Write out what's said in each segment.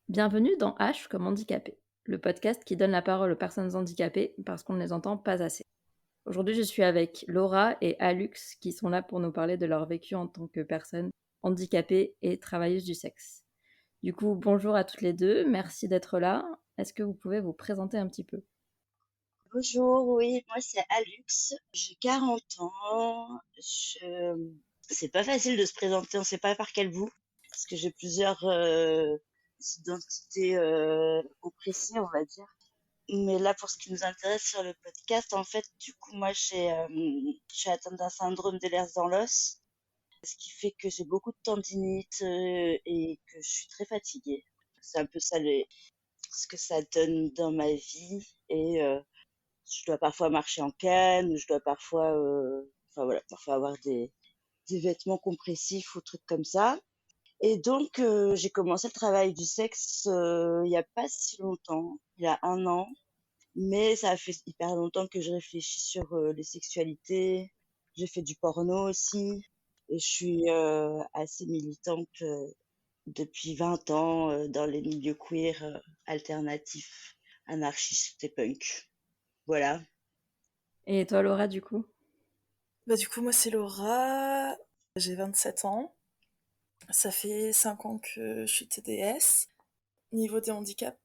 Bienvenue dans H comme handicapé, le podcast qui donne la parole aux personnes handicapées parce qu'on ne les entend pas assez. Aujourd'hui, je suis avec Laura et Alux qui sont là pour nous parler de leur vécu en tant que personnes handicapées et travailleuses du sexe. Du coup, bonjour à toutes les deux, merci d'être là. Est-ce que vous pouvez vous présenter un petit peu? Bonjour, oui, moi c'est Alux, j'ai 40 ans. C'est pas facile de se présenter, on sait pas par quel bout, parce que j'ai plusieurs identités oppressées, on va dire. Mais là, pour ce qui nous intéresse sur le podcast, en fait, du coup, moi je suis atteinte d'un syndrome d'Ehlers dans l'os, ce qui fait que j'ai beaucoup de tendinite et que je suis très fatiguée. C'est un peu ça ce que ça donne dans ma vie et je dois parfois marcher en canne, ou je dois parfois, enfin voilà, parfois avoir des vêtements compressifs ou trucs comme ça. Et donc, j'ai commencé le travail du sexe il y a pas si longtemps, il y a 1 an, mais ça fait hyper longtemps que je réfléchis sur les sexualités. J'ai fait du porno aussi, et je suis assez militante depuis 20 ans dans les milieux queer alternatifs, anarchistes et punk. Voilà. Et toi Laura du coup? Moi c'est Laura, j'ai 27 ans, ça fait 5 ans que je suis TDS. Niveau des handicaps,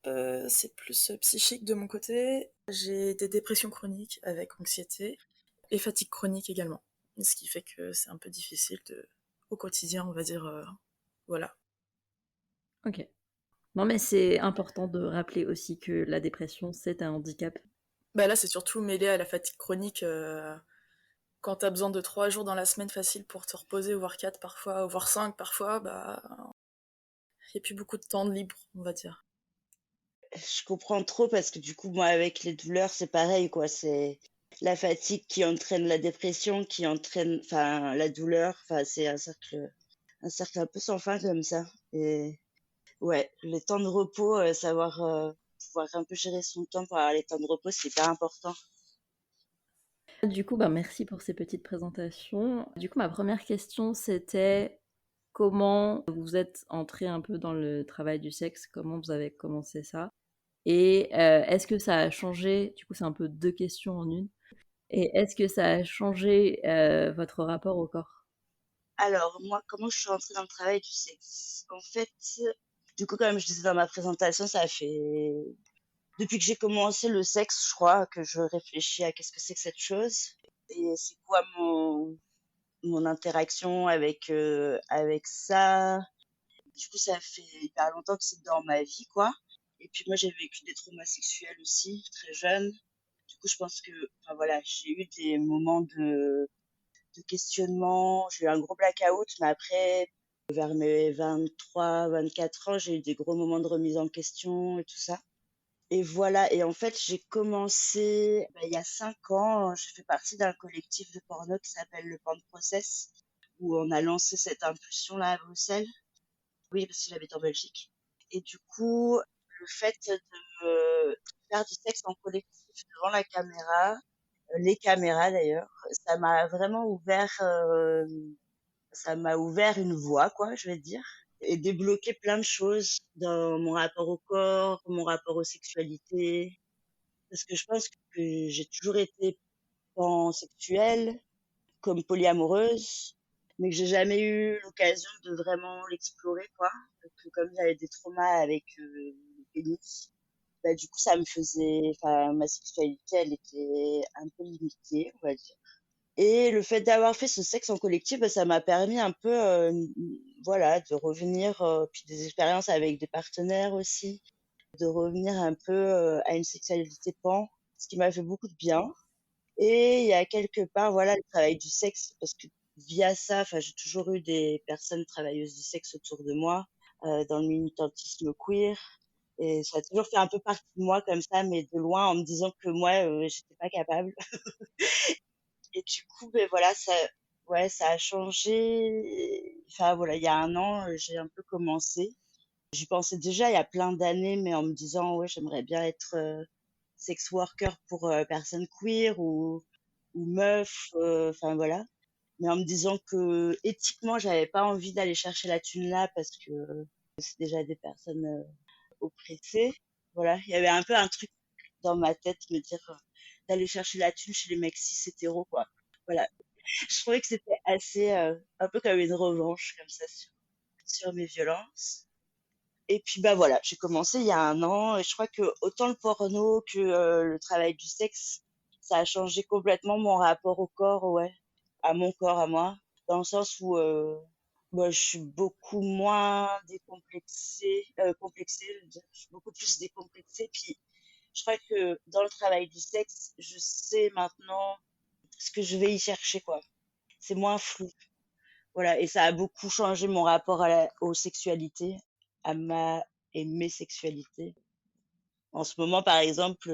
c'est plus psychique de mon côté. J'ai des dépressions chroniques avec anxiété et fatigue chronique également. Ce qui fait que c'est un peu difficile au quotidien, on va dire, voilà. Ok. Non mais c'est important de rappeler aussi que la dépression c'est un handicap. Bah là, c'est surtout mêlé à la fatigue chronique. Quand t'as besoin de 3 jours dans la semaine facile pour te reposer, voire 4 parfois, voire 5 parfois, bah, y a plus beaucoup de temps de libre, on va dire. Je comprends trop parce que du coup, moi, avec les douleurs, c'est pareil, quoi. C'est la fatigue qui entraîne la dépression, qui entraîne, enfin, la douleur. Enfin, c'est un cercle un peu sans fin comme ça. Et ouais, les temps de repos, savoir pouvoir un peu gérer son temps pour avoir les temps de repos, c'est hyper important. Du coup, bah, merci pour ces petites présentations. Du coup, ma première question, c'était comment vous êtes entré un peu dans le travail du sexe, comment vous avez commencé ça, et est-ce que ça a changé, du coup, c'est un peu deux questions en une, et est-ce que ça a changé votre rapport au corps? Alors, moi, comment je suis rentrée dans le travail du sexe? En fait, du coup, comme je disais dans ma présentation, ça fait depuis que j'ai commencé le sexe, je crois que je réfléchis à qu'est-ce que c'est que cette chose et c'est quoi mon interaction avec ça. Du coup, ça fait hyper longtemps que c'est dans ma vie, quoi. Et puis moi, j'ai vécu des traumas sexuels aussi, très jeune. Du coup, je pense que, enfin voilà, j'ai eu des moments de questionnement. J'ai eu un gros blackout, mais après, vers mes 23, 24 ans, j'ai eu des gros moments de remise en question et tout ça. Et voilà, et en fait, j'ai commencé il y a 5 ans. Je fais partie d'un collectif de porno qui s'appelle le Pan Process, où on a lancé cette impulsion-là à Bruxelles. Oui, parce que j'habite en Belgique. Et du coup, le fait de me faire du sexe en collectif devant la caméra, les caméras d'ailleurs, ça m'a vraiment ça m'a ouvert une voie, quoi, je vais dire, et débloqué plein de choses dans mon rapport au corps, mon rapport aux sexualités, parce que je pense que j'ai toujours été pansexuelle, comme polyamoureuse, mais que j'ai jamais eu l'occasion de vraiment l'explorer, quoi. Donc, comme j'avais des traumas avec le pénis, bah, du coup, ça me faisait, enfin, ma sexualité, elle était un peu limitée, on va dire. Et le fait d'avoir fait ce sexe en collectif, bah, ça m'a permis un peu, voilà, de revenir, puis des expériences avec des partenaires aussi, de revenir un peu à une sexualité pan, ce qui m'a fait beaucoup de bien. Et il y a quelque part, voilà, le travail du sexe, parce que via ça, enfin, j'ai toujours eu des personnes travailleuses du sexe autour de moi, dans le militantisme queer. Et ça a toujours fait un peu partie de moi comme ça, mais de loin, en me disant que moi, j'étais pas capable. Et du coup, ben voilà, ouais, ça a changé. Enfin voilà, il y a 1 an, j'ai un peu commencé. J'y pensais déjà il y a plein d'années, mais en me disant, ouais, j'aimerais bien être sex worker pour personnes queer ou meufs, enfin voilà. Mais en me disant que éthiquement, j'avais pas envie d'aller chercher la thune là parce que c'est déjà des personnes oppressée. Voilà, il y avait un peu un truc dans ma tête, me dire d'aller chercher la thune chez les mecs cis hétéros, quoi. Voilà, je trouvais que c'était assez, un peu comme une revanche, comme ça, sur mes violences. Et puis, bah voilà, j'ai commencé il y a un an, et je crois que autant le porno que le travail du sexe, ça a changé complètement mon rapport au corps, ouais, à mon corps, à moi, dans le sens où moi, je suis beaucoup moins décomplexée, complexée, je veux dire, je suis beaucoup plus décomplexée. Puis, je crois que dans le travail du sexe, je sais maintenant ce que je vais y chercher, quoi. C'est moins flou. Voilà, et ça a beaucoup changé mon rapport aux sexualités, à ma et mes sexualités. En ce moment, par exemple,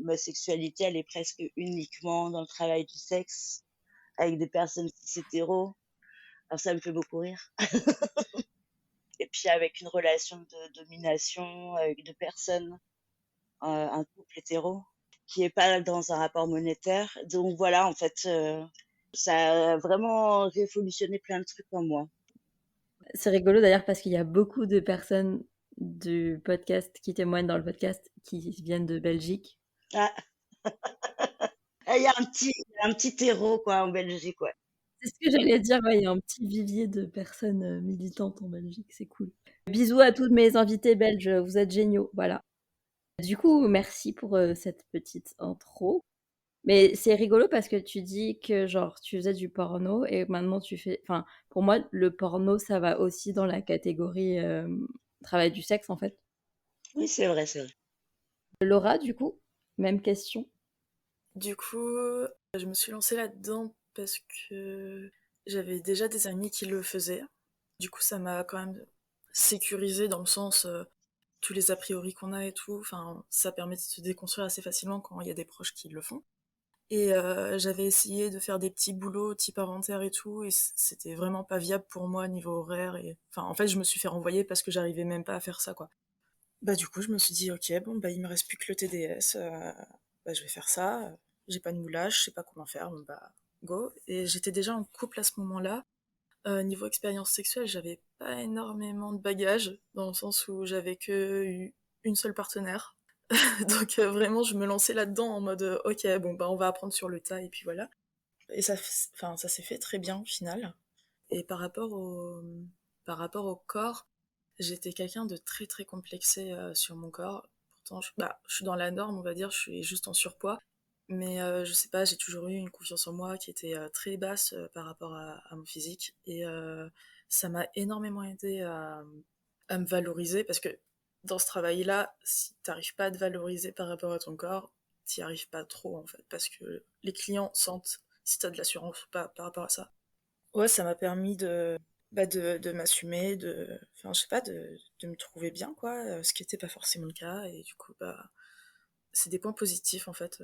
ma sexualité, elle est presque uniquement dans le travail du sexe, avec des personnes cis hétéros. Alors ça me fait beaucoup rire. Et puis avec une relation de domination avec deux personnes, un couple hétéro, qui est pas dans un rapport monétaire. Donc voilà, en fait, ça a vraiment révolutionné plein de trucs en moi. C'est rigolo d'ailleurs parce qu'il y a beaucoup de personnes du podcast qui témoignent dans le podcast qui viennent de Belgique. Ah, il y a un petit terreau, quoi, en Belgique, ouais. C'est ce que j'allais dire, ouais, il y a un petit vivier de personnes militantes en Belgique, c'est cool. Bisous à tous mes invités belges, vous êtes géniaux, voilà. Du coup, merci pour cette petite intro. Mais c'est rigolo parce que tu dis que genre tu faisais du porno et maintenant tu fais... Enfin, pour moi, le porno, ça va aussi dans la catégorie travail du sexe en fait. Oui, c'est vrai, c'est vrai. Laura, du coup, même question. Du coup, je me suis lancée là-dedans parce que j'avais déjà des amis qui le faisaient. Du coup, ça m'a quand même sécurisé dans le sens tous les a priori qu'on a et tout. Enfin, ça permet de se déconstruire assez facilement quand il y a des proches qui le font. Et j'avais essayé de faire des petits boulots type inventaire et tout, et c'était vraiment pas viable pour moi niveau horaire. Et enfin, en fait, je me suis fait renvoyer parce que j'arrivais même pas à faire ça, quoi. Bah du coup, je me suis dit, ok, bon, bah il me reste plus que le TDS, bah je vais faire ça. J'ai pas de moulage, je sais pas comment faire, bon, bah go. Et j'étais déjà en couple à ce moment-là. Niveau expérience sexuelle, j'avais pas énormément de bagages, dans le sens où j'avais que eu une seule partenaire. Donc vraiment, je me lançais là-dedans en mode, ok, bon, bah on va apprendre sur le tas, et puis voilà. Et enfin, ça s'est fait très bien au final. Et par rapport au corps, j'étais quelqu'un de très très complexé sur mon corps. Pourtant, je suis dans la norme, on va dire, je suis juste en surpoids. Mais je sais pas, j'ai toujours eu une confiance en moi qui était très basse par rapport à mon physique. Et ça m'a énormément aidé à me valoriser parce que dans ce travail-là, si t'arrives pas à te valoriser par rapport à ton corps, t'y arrives pas trop en fait. Parce que les clients sentent si t'as de l'assurance ou pas par rapport à ça. Ouais, ça m'a permis de m'assumer, enfin, je sais pas, de me trouver bien, quoi, ce qui n'était pas forcément le cas. Et du coup, bah, c'est des points positifs, en fait,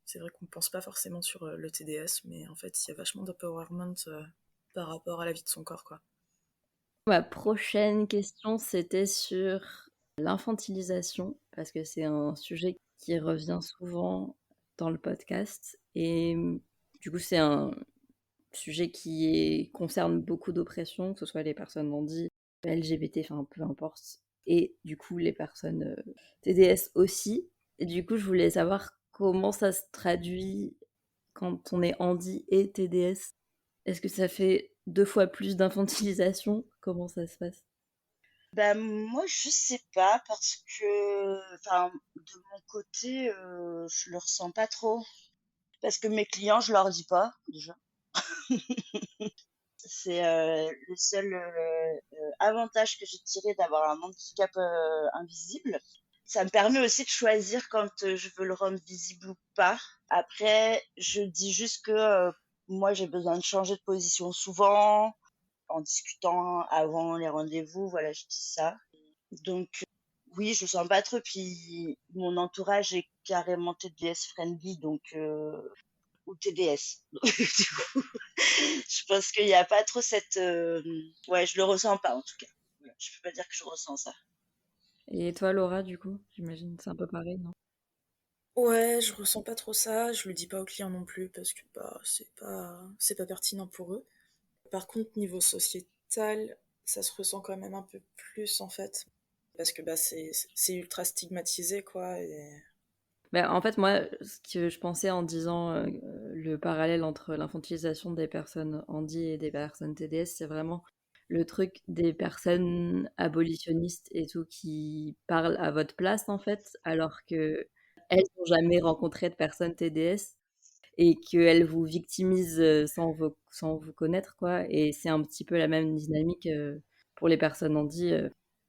c'est vrai qu'on pense pas forcément sur le TDS, mais en fait, il y a vachement d'empowerment par rapport à la vie de son corps, quoi. Ma prochaine question, c'était sur l'infantilisation, parce que c'est un sujet qui revient souvent dans le podcast. Et du coup, c'est un sujet concerne beaucoup d'oppressions, que ce soit les personnes handies, LGBT, enfin peu importe. Et du coup, les personnes TDS aussi. Et du coup, je voulais savoir comment ça se traduit quand on est handi et TDS. Est-ce que ça fait 2 fois plus d'infantilisation? Comment ça se passe? Ben moi, je sais pas parce que, enfin, de mon côté, je le ressens pas trop. Parce que mes clients, je leur dis pas, déjà. C'est le seul avantage que j'ai tiré d'avoir un handicap invisible. Ça me permet aussi de choisir quand je veux le rendre visible ou pas. Après, je dis juste que moi, j'ai besoin de changer de position souvent, en discutant avant les rendez-vous. Voilà, je dis ça. Donc, oui, je sens pas trop. Puis, mon entourage est carrément TDS friendly, donc ou TDS. Du coup, je pense qu'il n'y a pas trop cette. Ouais, je le ressens pas en tout cas. Voilà, je peux pas dire que je ressens ça. Et toi, Laura, du coup, j'imagine que c'est un peu pareil, non? Ouais, je ressens pas trop ça, je le dis pas aux clients non plus parce que bah, c'est pas pertinent pour eux. Par contre, niveau sociétal, ça se ressent quand même un peu plus en fait. parce que c'est ultra stigmatisé, quoi. En fait, moi, ce que je pensais en disant le parallèle entre l'infantilisation des personnes handi et des personnes TDS, c'est vraiment le truc des personnes abolitionnistes et tout qui parlent à votre place, en fait, alors que elles n'ont jamais rencontré de personnes TDS et qu'elles vous victimisent sans vous connaître, quoi. Et c'est un petit peu la même dynamique pour les personnes handi.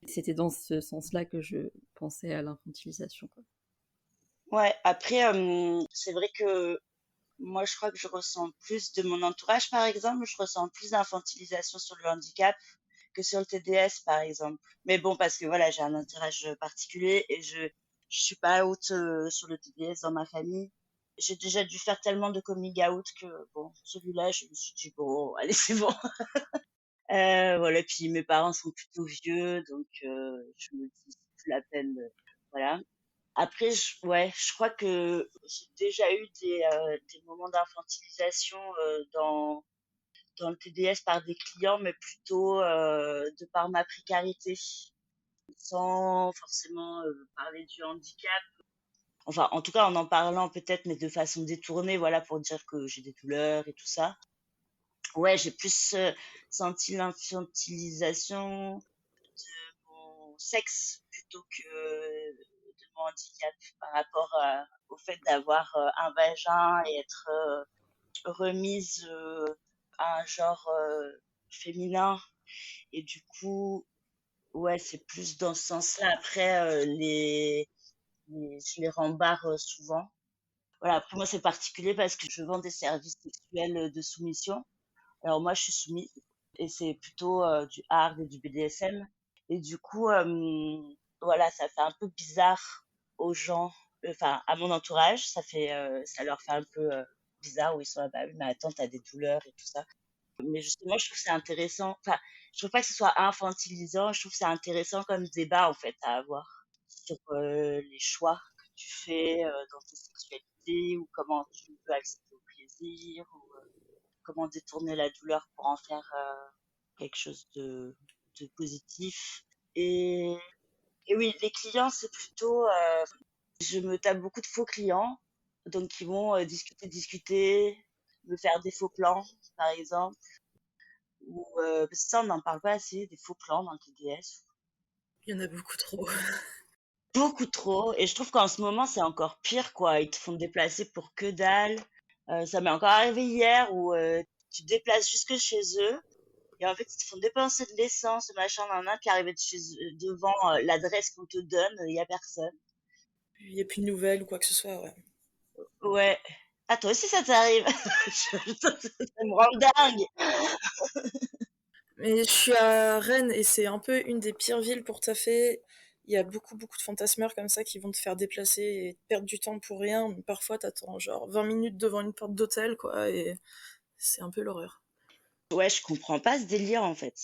C'était dans ce sens-là que je pensais à l'infantilisation, quoi. Ouais, après, c'est vrai que moi, je crois que je ressens plus de mon entourage, par exemple, je ressens plus d'infantilisation sur le handicap que sur le TDS, par exemple. Mais bon, parce que voilà, j'ai un entourage particulier et je suis pas out sur le TDS dans ma famille. J'ai déjà dû faire tellement de coming out que bon, celui-là, je me suis dit bon, allez, c'est bon. Voilà, puis mes parents sont plutôt vieux, donc je me dis c'est plus la peine. Voilà. Après, ouais, je crois que j'ai déjà eu des moments d'infantilisation dans le TDS par des clients, mais plutôt de par ma précarité, sans forcément parler du handicap. Enfin, en tout cas, en parlant peut-être, mais de façon détournée, voilà, pour dire que j'ai des douleurs et tout ça. Ouais, j'ai plus senti l'infantilisation de mon sexe plutôt que de mon handicap par rapport au fait d'avoir un vagin et être remise à un genre féminin. Et du coup, ouais, c'est plus dans ce sens-là. Après, je les rembarre souvent. Voilà, après moi c'est particulier parce que je vends des services sexuels de soumission. Alors moi je suis soumise et c'est plutôt du hard et du BDSM. Et du coup, voilà, ça fait un peu bizarre aux gens, enfin à mon entourage, ça leur fait un peu bizarre où ils sont là, bah oui, mais attends, t'as des douleurs et tout ça. Mais justement, je trouve que c'est intéressant. Enfin, je trouve pas que ce soit infantilisant. Je trouve que c'est intéressant comme débat en fait à avoir sur les choix que tu fais dans ta sexualité ou comment tu peux accéder au plaisir ou comment détourner la douleur pour en faire quelque chose de positif. Et, et oui, les clients, c'est plutôt, je me tape beaucoup de faux clients, donc ils vont discuter, me faire des faux plans, par exemple. Ou, parce que ça, on n'en parle pas assez, des faux plans dans le TDS. Il y en a beaucoup trop. Beaucoup trop. Et je trouve qu'en ce moment, c'est encore pire, quoi. Ils te font déplacer pour que dalle. Ça m'est encore arrivé hier où tu te déplaces jusque chez eux. Et en fait, ils te font dépenser de l'essence, machin, nan, puis arriver devant l'adresse qu'on te donne, il y a personne. Il n'y a plus de nouvelles ou quoi que ce soit, ouais. Ouais. Ah, toi aussi, ça t'arrive. Ça me rend dingue. Mais je suis à Rennes et c'est un peu une des pires villes pour taffer. Il y a beaucoup, beaucoup de fantasmeurs comme ça qui vont te faire déplacer et perdre du temps pour rien. Mais parfois, t'attends genre 20 minutes devant une porte d'hôtel, quoi, et c'est un peu l'horreur. Ouais, je comprends pas ce délire, en fait.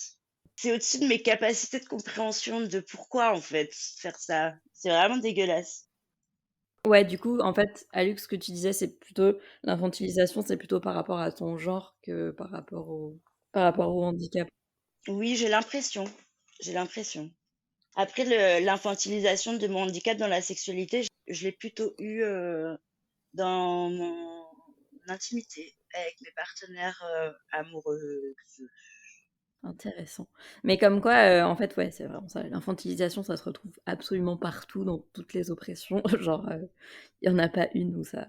C'est au-dessus de mes capacités de compréhension de pourquoi, en fait, faire ça. C'est vraiment dégueulasse. Ouais, du coup, en fait, Alux, ce que tu disais, c'est plutôt l'infantilisation, c'est plutôt par rapport à ton genre que par rapport au handicap. Oui, j'ai l'impression. J'ai l'impression. Après, l'infantilisation de mon handicap dans la sexualité, je l'ai plutôt eu dans mon intimité avec mes partenaires amoureux. Intéressant. Mais comme quoi, en fait, ouais, c'est vraiment ça. L'infantilisation, ça se retrouve absolument partout dans toutes les oppressions. Genre, il y en a pas une où ça.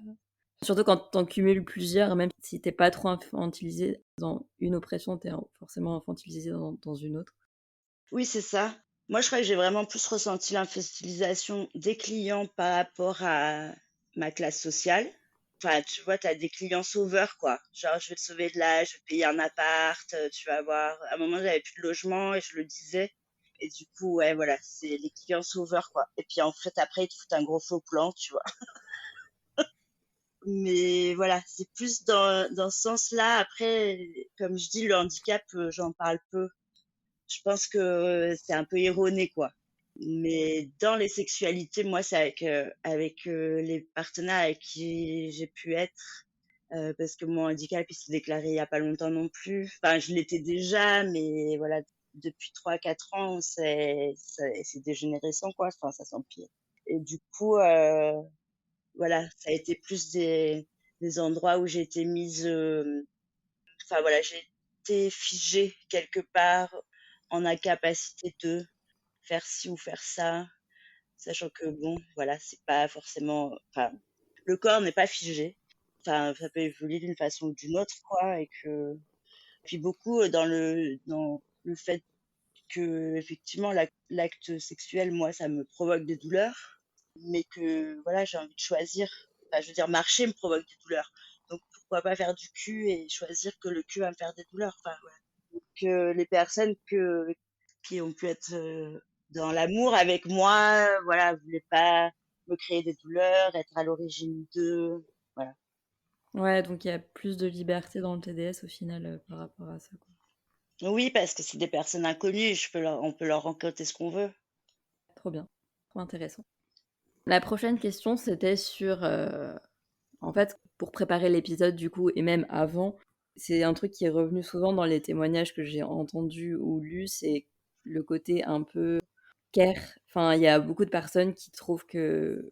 Surtout quand t'en cumules plusieurs, même si t'es pas trop infantilisé dans une oppression, t'es forcément infantilisé dans une autre. Oui, c'est ça. Moi, je crois que j'ai vraiment plus ressenti l'infantilisation des clients par rapport à ma classe sociale. Enfin, tu vois, tu as des clients sauveurs, quoi. Genre, je vais te sauver de là, je vais te payer un appart, tu vas voir. À un moment, j'avais plus de logement et je le disais. Et du coup, ouais, voilà, c'est les clients sauveurs, quoi. Et puis, en fait, après, ils te foutent un gros faux plan, tu vois. Mais voilà, c'est plus dans ce sens-là. Après, comme je dis, le handicap, j'en parle peu. Je pense que c'est un peu erroné, quoi. Mais dans les sexualités, moi, c'est avec les partenaires avec qui j'ai pu être, parce que mon handicap, il s'est déclaré il y a pas longtemps non plus. Enfin, je l'étais déjà, mais voilà. depuis 3-4 ans, c'est dégénérescent, quoi. Enfin, ça s'empire. Et du coup, voilà, ça a été plus des endroits où j'ai été mise, enfin voilà, j'ai été figée quelque part en incapacité de faire ci ou faire ça, sachant que bon, voilà, c'est pas forcément, enfin, le corps n'est pas figé. Enfin, ça peut évoluer d'une façon ou d'une autre, quoi, et que, puis beaucoup dans le fait que effectivement l'acte sexuel, moi, ça me provoque des douleurs, mais que voilà, j'ai envie de choisir. Enfin, je veux dire, marcher me provoque des douleurs. Donc pourquoi pas faire du cul et choisir que le cul va me faire des douleurs. Enfin, voilà. Que les personnes qui ont pu être dans l'amour avec moi, voilà, voulaient pas me créer des douleurs, être à l'origine d'eux. Voilà. Ouais, donc il y a plus de liberté dans le TDS au final par rapport à ça, quoi. Oui, parce que c'est des personnes inconnues, on peut leur raconter ce qu'on veut. Trop bien, trop intéressant. La prochaine question, c'était sur, en fait, pour préparer l'épisode du coup, et même avant, c'est un truc qui est revenu souvent dans les témoignages que j'ai entendus ou lus, c'est le côté un peu care. Enfin, il y a beaucoup de personnes qui trouvent que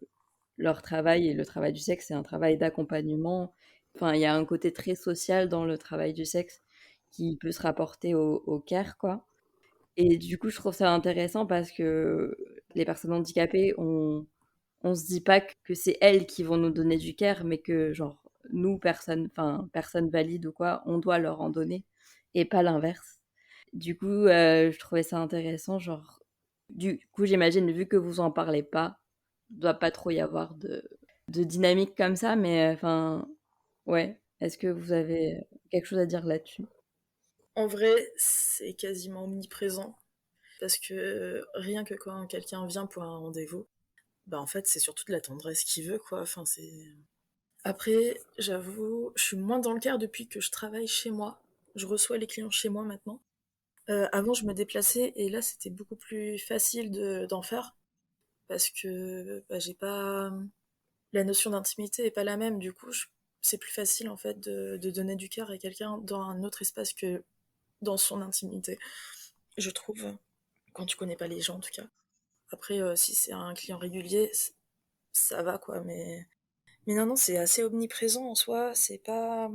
leur travail et le travail du sexe, c'est un travail d'accompagnement. Enfin, il y a un côté très social dans le travail du sexe qui peut se rapporter au care, quoi. Et du coup, je trouve ça intéressant parce que les personnes handicapées, on se dit pas que c'est elles qui vont nous donner du care, mais que genre nous, personnes valides ou quoi, on doit leur en donner et pas l'inverse. Du coup, je trouvais ça intéressant, genre du coup, j'imagine vu que vous en parlez pas, il doit pas trop y avoir de dynamique comme ça, mais enfin, ouais. Est-ce que vous avez quelque chose à dire là-dessus? En vrai, c'est quasiment omniprésent. Parce que rien que quand quelqu'un vient pour un rendez-vous, bah en fait, c'est surtout de la tendresse qu'il veut, quoi. Enfin, c'est... Après, j'avoue, je suis moins dans le quart depuis que je travaille chez moi. Je reçois les clients chez moi maintenant. Avant, je me déplaçais et là, c'était beaucoup plus facile d'en faire parce que bah, j'ai pas... La notion d'intimité est pas la même. Du coup, c'est plus facile en fait de donner du cœur à quelqu'un dans un autre espace que dans son intimité, je trouve, quand tu connais pas les gens en tout cas. Après, si c'est un client régulier, ça va quoi, mais non, non, c'est assez omniprésent en soi, c'est pas.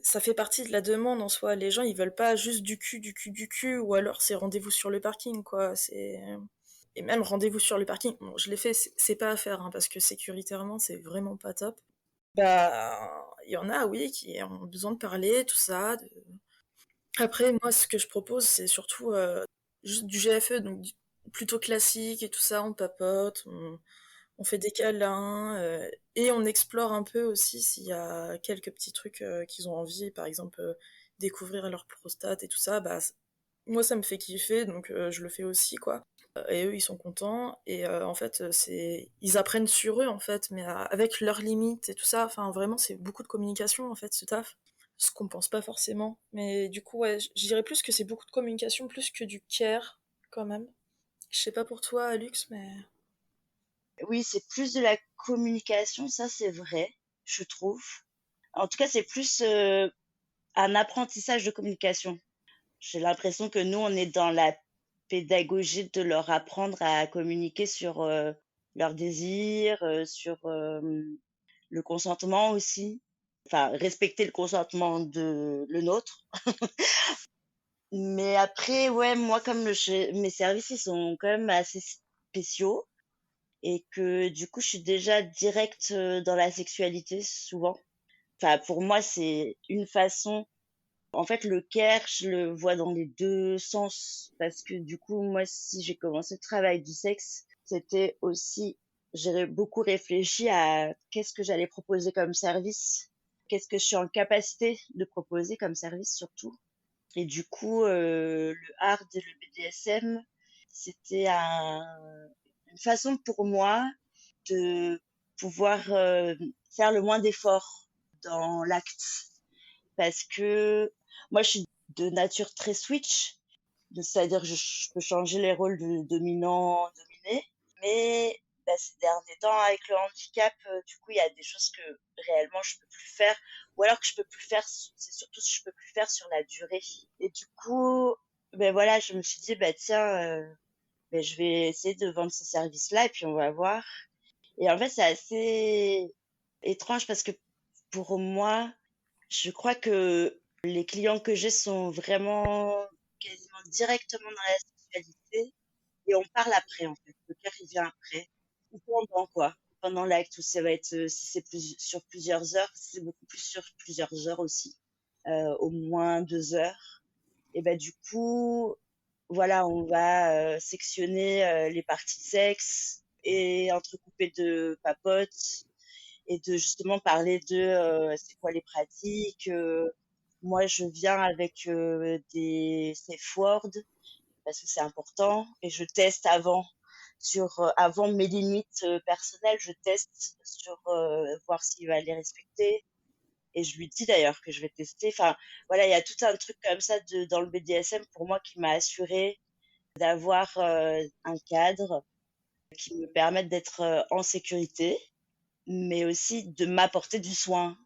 Ça fait partie de la demande en soi. Les gens, ils veulent pas juste du cul, du cul, du cul, ou alors c'est rendez-vous sur le parking, quoi. Et même rendez-vous sur le parking, bon, je l'ai fait, c'est pas à faire, hein, parce que sécuritairement, c'est vraiment pas top. Bah, il y en a, oui, qui ont besoin de parler, tout ça. Après, moi, ce que je propose, c'est surtout juste du GFE, donc plutôt classique et tout ça, on papote, on fait des câlins, et on explore un peu aussi s'il y a quelques petits trucs qu'ils ont envie, par exemple découvrir leur prostate et tout ça, bah moi ça me fait kiffer, donc je le fais aussi, quoi. Et eux ils sont contents, et en fait ils apprennent sur eux en fait, mais avec leurs limites et tout ça, enfin vraiment c'est beaucoup de communication en fait ce taf. Ce qu'on pense pas forcément. Mais du coup, ouais, je dirais plus que c'est beaucoup de communication, plus que du care, quand même. Je sais pas pour toi, Lux, mais... Oui, c'est plus de la communication, ça c'est vrai, je trouve. En tout cas, c'est plus un apprentissage de communication. J'ai l'impression que nous, on est dans la pédagogie de leur apprendre à communiquer sur leurs désirs, sur le consentement aussi. Enfin, respecter le consentement de le nôtre. Mais après, ouais, moi, comme mes services, ils sont quand même assez spéciaux et que du coup, je suis déjà directe dans la sexualité souvent. Enfin, pour moi, c'est une façon. En fait, le care, je le vois dans les deux sens parce que du coup, moi, si j'ai commencé le travail du sexe, c'était aussi, j'ai beaucoup réfléchi à qu'est-ce que j'allais proposer comme service, qu'est-ce que je suis en capacité de proposer comme service surtout. Et du coup, le hard et le BDSM, c'était une façon pour moi de pouvoir faire le moins d'efforts dans l'acte. Parce que moi, je suis de nature très switch, c'est-à-dire que je peux changer les rôles de dominant, dominé. Mais bah, ces derniers temps, avec le handicap, du coup, il y a des choses que réellement je peux plus faire, ou alors que je peux plus faire, c'est surtout si je peux plus faire sur la durée. Et du coup, ben voilà, je me suis dit, bah tiens, ben, je vais essayer de vendre ces services-là et puis on va voir. Et en fait, c'est assez étrange parce que pour moi, je crois que les clients que j'ai sont vraiment quasiment directement dans la sexualité et on parle après en fait. Le cœur il vient après ou pendant quoi. Pendant l'acte où ça va être si c'est sur plusieurs heures, si c'est beaucoup plus sur plusieurs heures aussi, au moins 2 heures. Et ben du coup, voilà, on va sectionner les parties de sexe et entrecouper de papotes et de justement parler de c'est quoi les pratiques. Moi, je viens avec des safe words parce que c'est important et je teste avant mes limites personnelles, je teste sur voir s'il va les respecter. Et je lui dis d'ailleurs que je vais tester. Enfin, voilà, il y a tout un truc comme ça dans le BDSM pour moi qui m'a assuré d'avoir un cadre qui me permette d'être en sécurité, mais aussi de m'apporter du soin.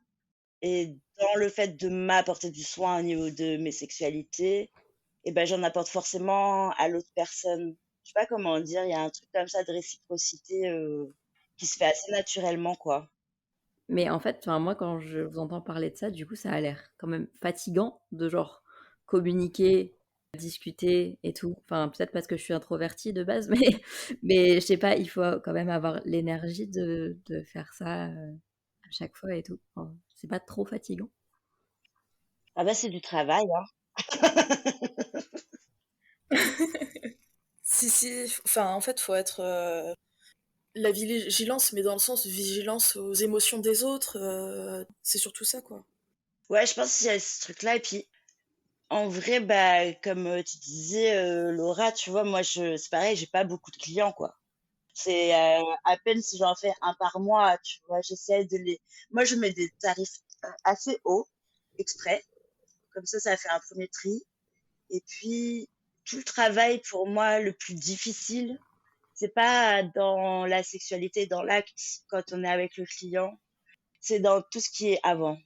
Et dans le fait de m'apporter du soin au niveau de mes sexualités, et ben, j'en apporte forcément à l'autre personne. Je sais pas comment dire, il y a un truc comme ça de réciprocité qui se fait assez naturellement, quoi. Mais en fait, enfin, moi, quand je vous entends parler de ça, du coup, ça a l'air quand même fatigant de genre communiquer, discuter et tout. Enfin, peut-être parce que je suis introvertie de base, mais je sais pas, il faut quand même avoir l'énergie de faire ça à chaque fois et tout. Enfin, c'est pas trop fatigant. Ah bah c'est du travail, hein. Si, si, enfin, en fait, faut être la vigilance, mais dans le sens de vigilance aux émotions des autres, c'est surtout ça, quoi. Ouais, je pense qu'il y a ce truc-là. Et puis, en vrai, bah, comme tu disais, Laura, tu vois, moi, c'est pareil, j'ai pas beaucoup de clients, quoi. C'est à peine si j'en fais un par mois, tu vois, j'essaie de les... Moi, je mets des tarifs assez hauts, exprès. Comme ça fait un premier tri. Et puis, tout le travail, pour moi, le plus difficile, c'est pas dans la sexualité, dans l'acte, quand on est avec le client, c'est dans tout ce qui est avant.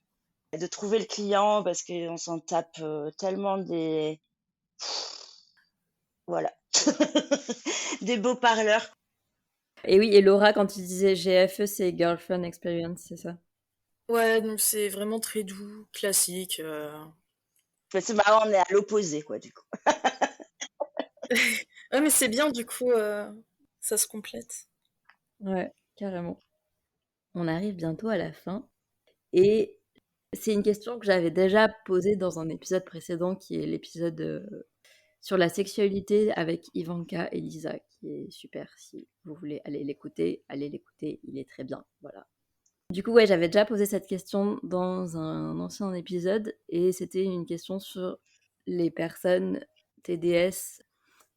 De trouver le client, parce qu'on s'en tape tellement des... Voilà. Des beaux parleurs. Et oui, et Laura, quand tu disais GFE, c'est Girlfriend Experience, c'est ça? Ouais, donc c'est vraiment très doux, classique. Enfin, c'est marrant, on est à l'opposé, quoi, du coup. Ouais, mais c'est bien, du coup, ça se complète. Ouais, carrément. On arrive bientôt à la fin. Et c'est une question que j'avais déjà posée dans un épisode précédent, qui est l'épisode sur la sexualité avec Ivanka et Lisa, qui est super. Si vous voulez allez l'écouter, il est très bien. Voilà. Du coup, ouais, j'avais déjà posé cette question dans un ancien épisode, et c'était une question sur les personnes TDS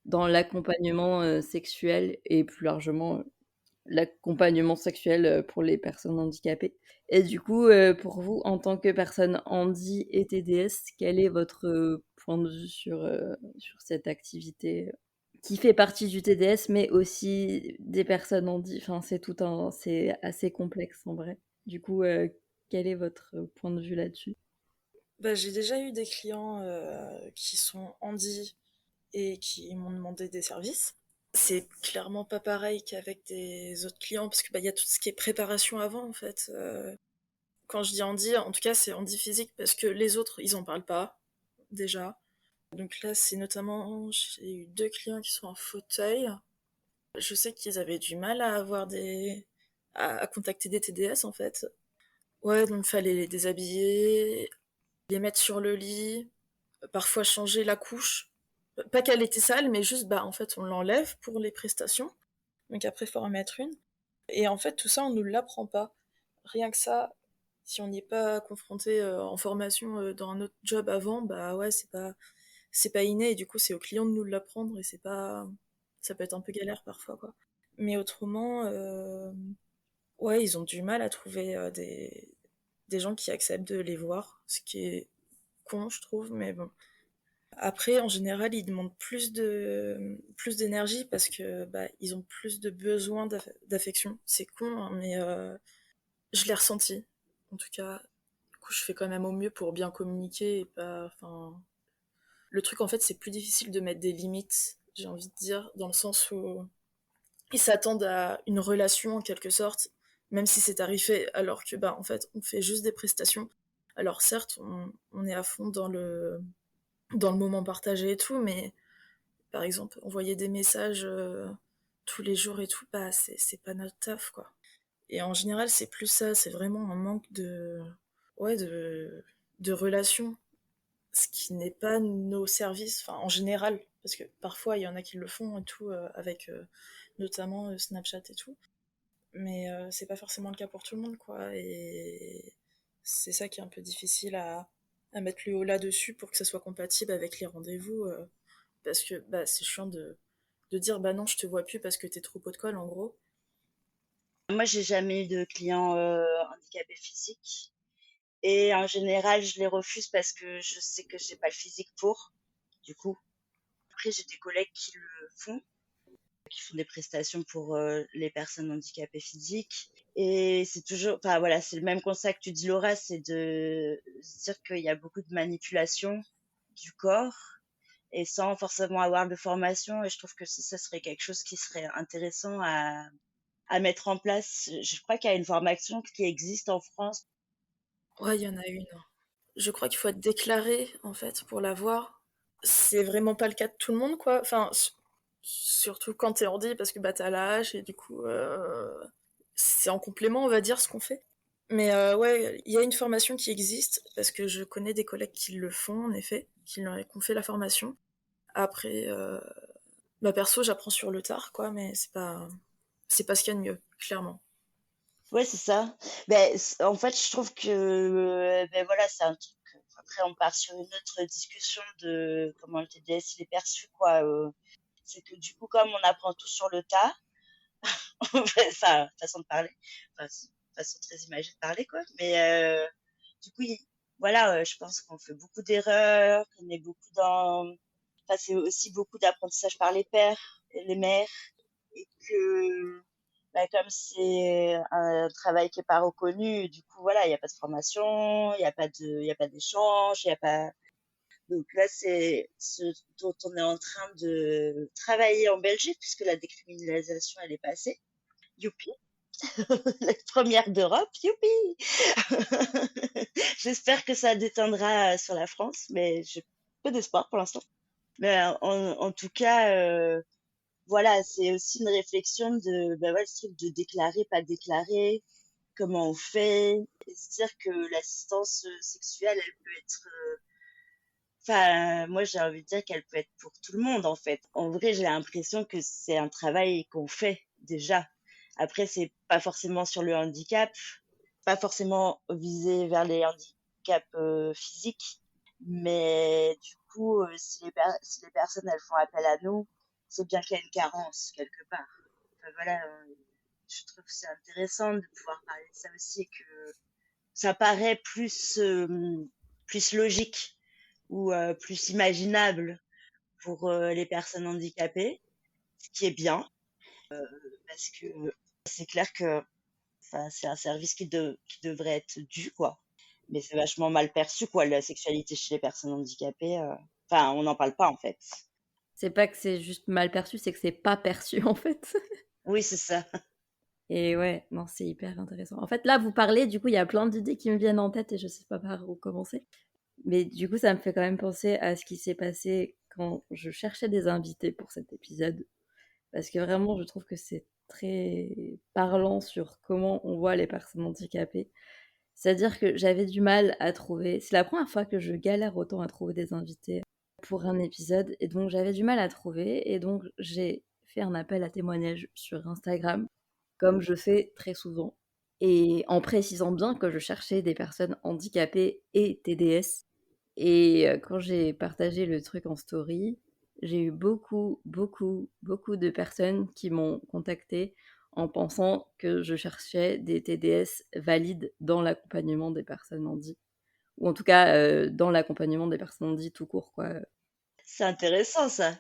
dans l'accompagnement sexuel et plus largement l'accompagnement sexuel pour les personnes handicapées. Et du coup, pour vous, en tant que personne handi et TDS, quel est votre point de vue sur cette activité qui fait partie du TDS, mais aussi des personnes handi? Enfin, c'est assez complexe en vrai. Du coup, quel est votre point de vue là-dessus? Bah, j'ai déjà eu des clients qui sont handi et qui m'ont demandé des services. C'est clairement pas pareil qu'avec des autres clients parce que bah, y a tout ce qui est préparation avant en fait. Quand je dis handi, en tout cas c'est handi physique parce que les autres ils en parlent pas déjà. Donc là c'est notamment j'ai eu 2 clients qui sont en fauteuil. Je sais qu'ils avaient du mal à avoir à contacter des TDS en fait. Ouais, donc fallait les déshabiller, les mettre sur le lit, parfois changer la couche. Pas qu'elle était sale, mais juste, bah, en fait, on l'enlève pour les prestations. Donc après, il faut en mettre une. Et en fait, tout ça, on ne nous l'apprend pas. Rien que ça, si on n'y est pas confronté en formation dans un autre job avant, bah ouais, c'est pas inné. Et du coup, c'est au client de nous l'apprendre et c'est pas, ça peut être un peu galère parfois, quoi. Mais autrement, ouais, ils ont du mal à trouver des gens qui acceptent de les voir, ce qui est con, je trouve, mais bon. Après, en général, ils demandent plus d'énergie parce que bah, ils ont plus de besoin d'affection. C'est con, hein, mais je l'ai ressenti. En tout cas, du coup, je fais quand même au mieux pour bien communiquer et pas, enfin, Le truc, en fait, c'est plus difficile de mettre des limites, j'ai envie de dire, dans le sens où ils s'attendent à une relation en quelque sorte, même si c'est tarifé, alors que bah en fait on fait juste des prestations. Alors certes, on est à fond dans le moment partagé et tout, mais par exemple envoyer des messages tous les jours et tout, bah c'est pas notre taf quoi. Et en général c'est plus ça, c'est vraiment un manque de ouais de relations, ce qui n'est pas nos services, enfin en général, parce que parfois il y en a qui le font et tout avec notamment Snapchat et tout. Mais c'est pas forcément le cas pour tout le monde, quoi. Et c'est ça qui est un peu difficile à mettre le haut là-dessus pour que ça soit compatible avec les rendez-vous. Parce que bah, c'est chiant de dire bah non, je te vois plus parce que t'es trop pot de colle, en gros. Moi, j'ai jamais eu de clients handicapés physiques. Et en général, je les refuse parce que je sais que j'ai pas le physique pour, du coup. Après, j'ai des collègues qui font des prestations pour les personnes handicapées physiques. Et c'est toujours, enfin voilà, c'est le même constat que tu dis, Laura, c'est de se dire qu'il y a beaucoup de manipulation du corps et sans forcément avoir de formation. Et je trouve que ça serait quelque chose qui serait intéressant à mettre en place. Je crois qu'il y a une formation qui existe en France. Ouais, il y en a une. Je crois qu'il faut être déclaré, en fait, pour l'avoir. C'est vraiment pas le cas de tout le monde, quoi. Enfin, surtout quand t'es handi, parce que bah t'as la hache et du coup, c'est en complément, on va dire, ce qu'on fait. Mais ouais, il y a une formation qui existe, parce que je connais des collègues qui le font, en effet, qui ont fait la formation. Après, bah perso, j'apprends sur le tard, quoi, mais c'est pas ce qu'il y a de mieux, clairement. Ouais, c'est ça. Ben, en fait, je trouve que, ben voilà, c'est un truc. Après, on part sur une autre discussion de comment le TDS il est perçu, quoi. C'est que du coup, comme on apprend tout sur le tas, enfin, façon de parler, enfin, façon très imagée de parler, quoi. Mais du coup, voilà, je pense qu'on fait beaucoup d'erreurs, qu'on est beaucoup dans. Enfin, c'est aussi beaucoup d'apprentissage par les pères et les mères, et que bah, comme c'est un travail qui est pas reconnu, du coup, voilà, il n'y a pas de formation, il y a pas d'échange, il y a pas. Donc là, c'est ce dont on est en train de travailler en Belgique, puisque la décriminalisation, elle est passée. Youpi, la première d'Europe, youpi. J'espère que ça déteindra sur la France, mais j'ai peu d'espoir pour l'instant. Mais en tout cas, voilà, c'est aussi une réflexion de, ben ouais, ce truc de déclarer, pas déclarer, comment on fait, et se dire que l'assistance sexuelle, elle peut être, enfin, moi j'ai envie de dire qu'elle peut être pour tout le monde en fait. En vrai, j'ai l'impression que c'est un travail qu'on fait déjà. Après, c'est pas forcément sur le handicap, pas forcément visé vers les handicaps physiques, mais du coup, si les personnes elles font appel à nous, c'est bien qu'il y a une carence quelque part. Enfin, voilà, je trouve que c'est intéressant de pouvoir parler de ça aussi et que ça paraît plus logique ou plus imaginable pour les personnes handicapées, ce qui est bien, parce que c'est clair que enfin, c'est un service qui devrait être dû, quoi. Mais c'est vachement mal perçu, quoi, la sexualité chez les personnes handicapées. Enfin, on n'en parle pas, en fait. C'est pas que c'est juste mal perçu, c'est que c'est pas perçu en fait. Oui, c'est ça. Et ouais, non, c'est hyper intéressant. En fait, là, vous parlez, du coup, il y a plein d'idées qui me viennent en tête et je sais pas par où commencer. Mais du coup, ça me fait quand même penser à ce qui s'est passé quand je cherchais des invités pour cet épisode. Parce que vraiment, je trouve que c'est très parlant sur comment on voit les personnes handicapées. C'est-à-dire que j'avais du mal à trouver. C'est la première fois que je galère autant à trouver des invités pour un épisode. Et donc, j'avais du mal à trouver. Et donc, j'ai fait un appel à témoignages sur Instagram, comme je fais très souvent. Et en précisant bien que je cherchais des personnes handicapées et TDS. Et quand j'ai partagé le truc en story, j'ai eu beaucoup, beaucoup, beaucoup de personnes qui m'ont contacté en pensant que je cherchais des TDS valides dans l'accompagnement des personnes handies. Ou en tout cas, dans l'accompagnement des personnes handies tout court, quoi. C'est intéressant, ça.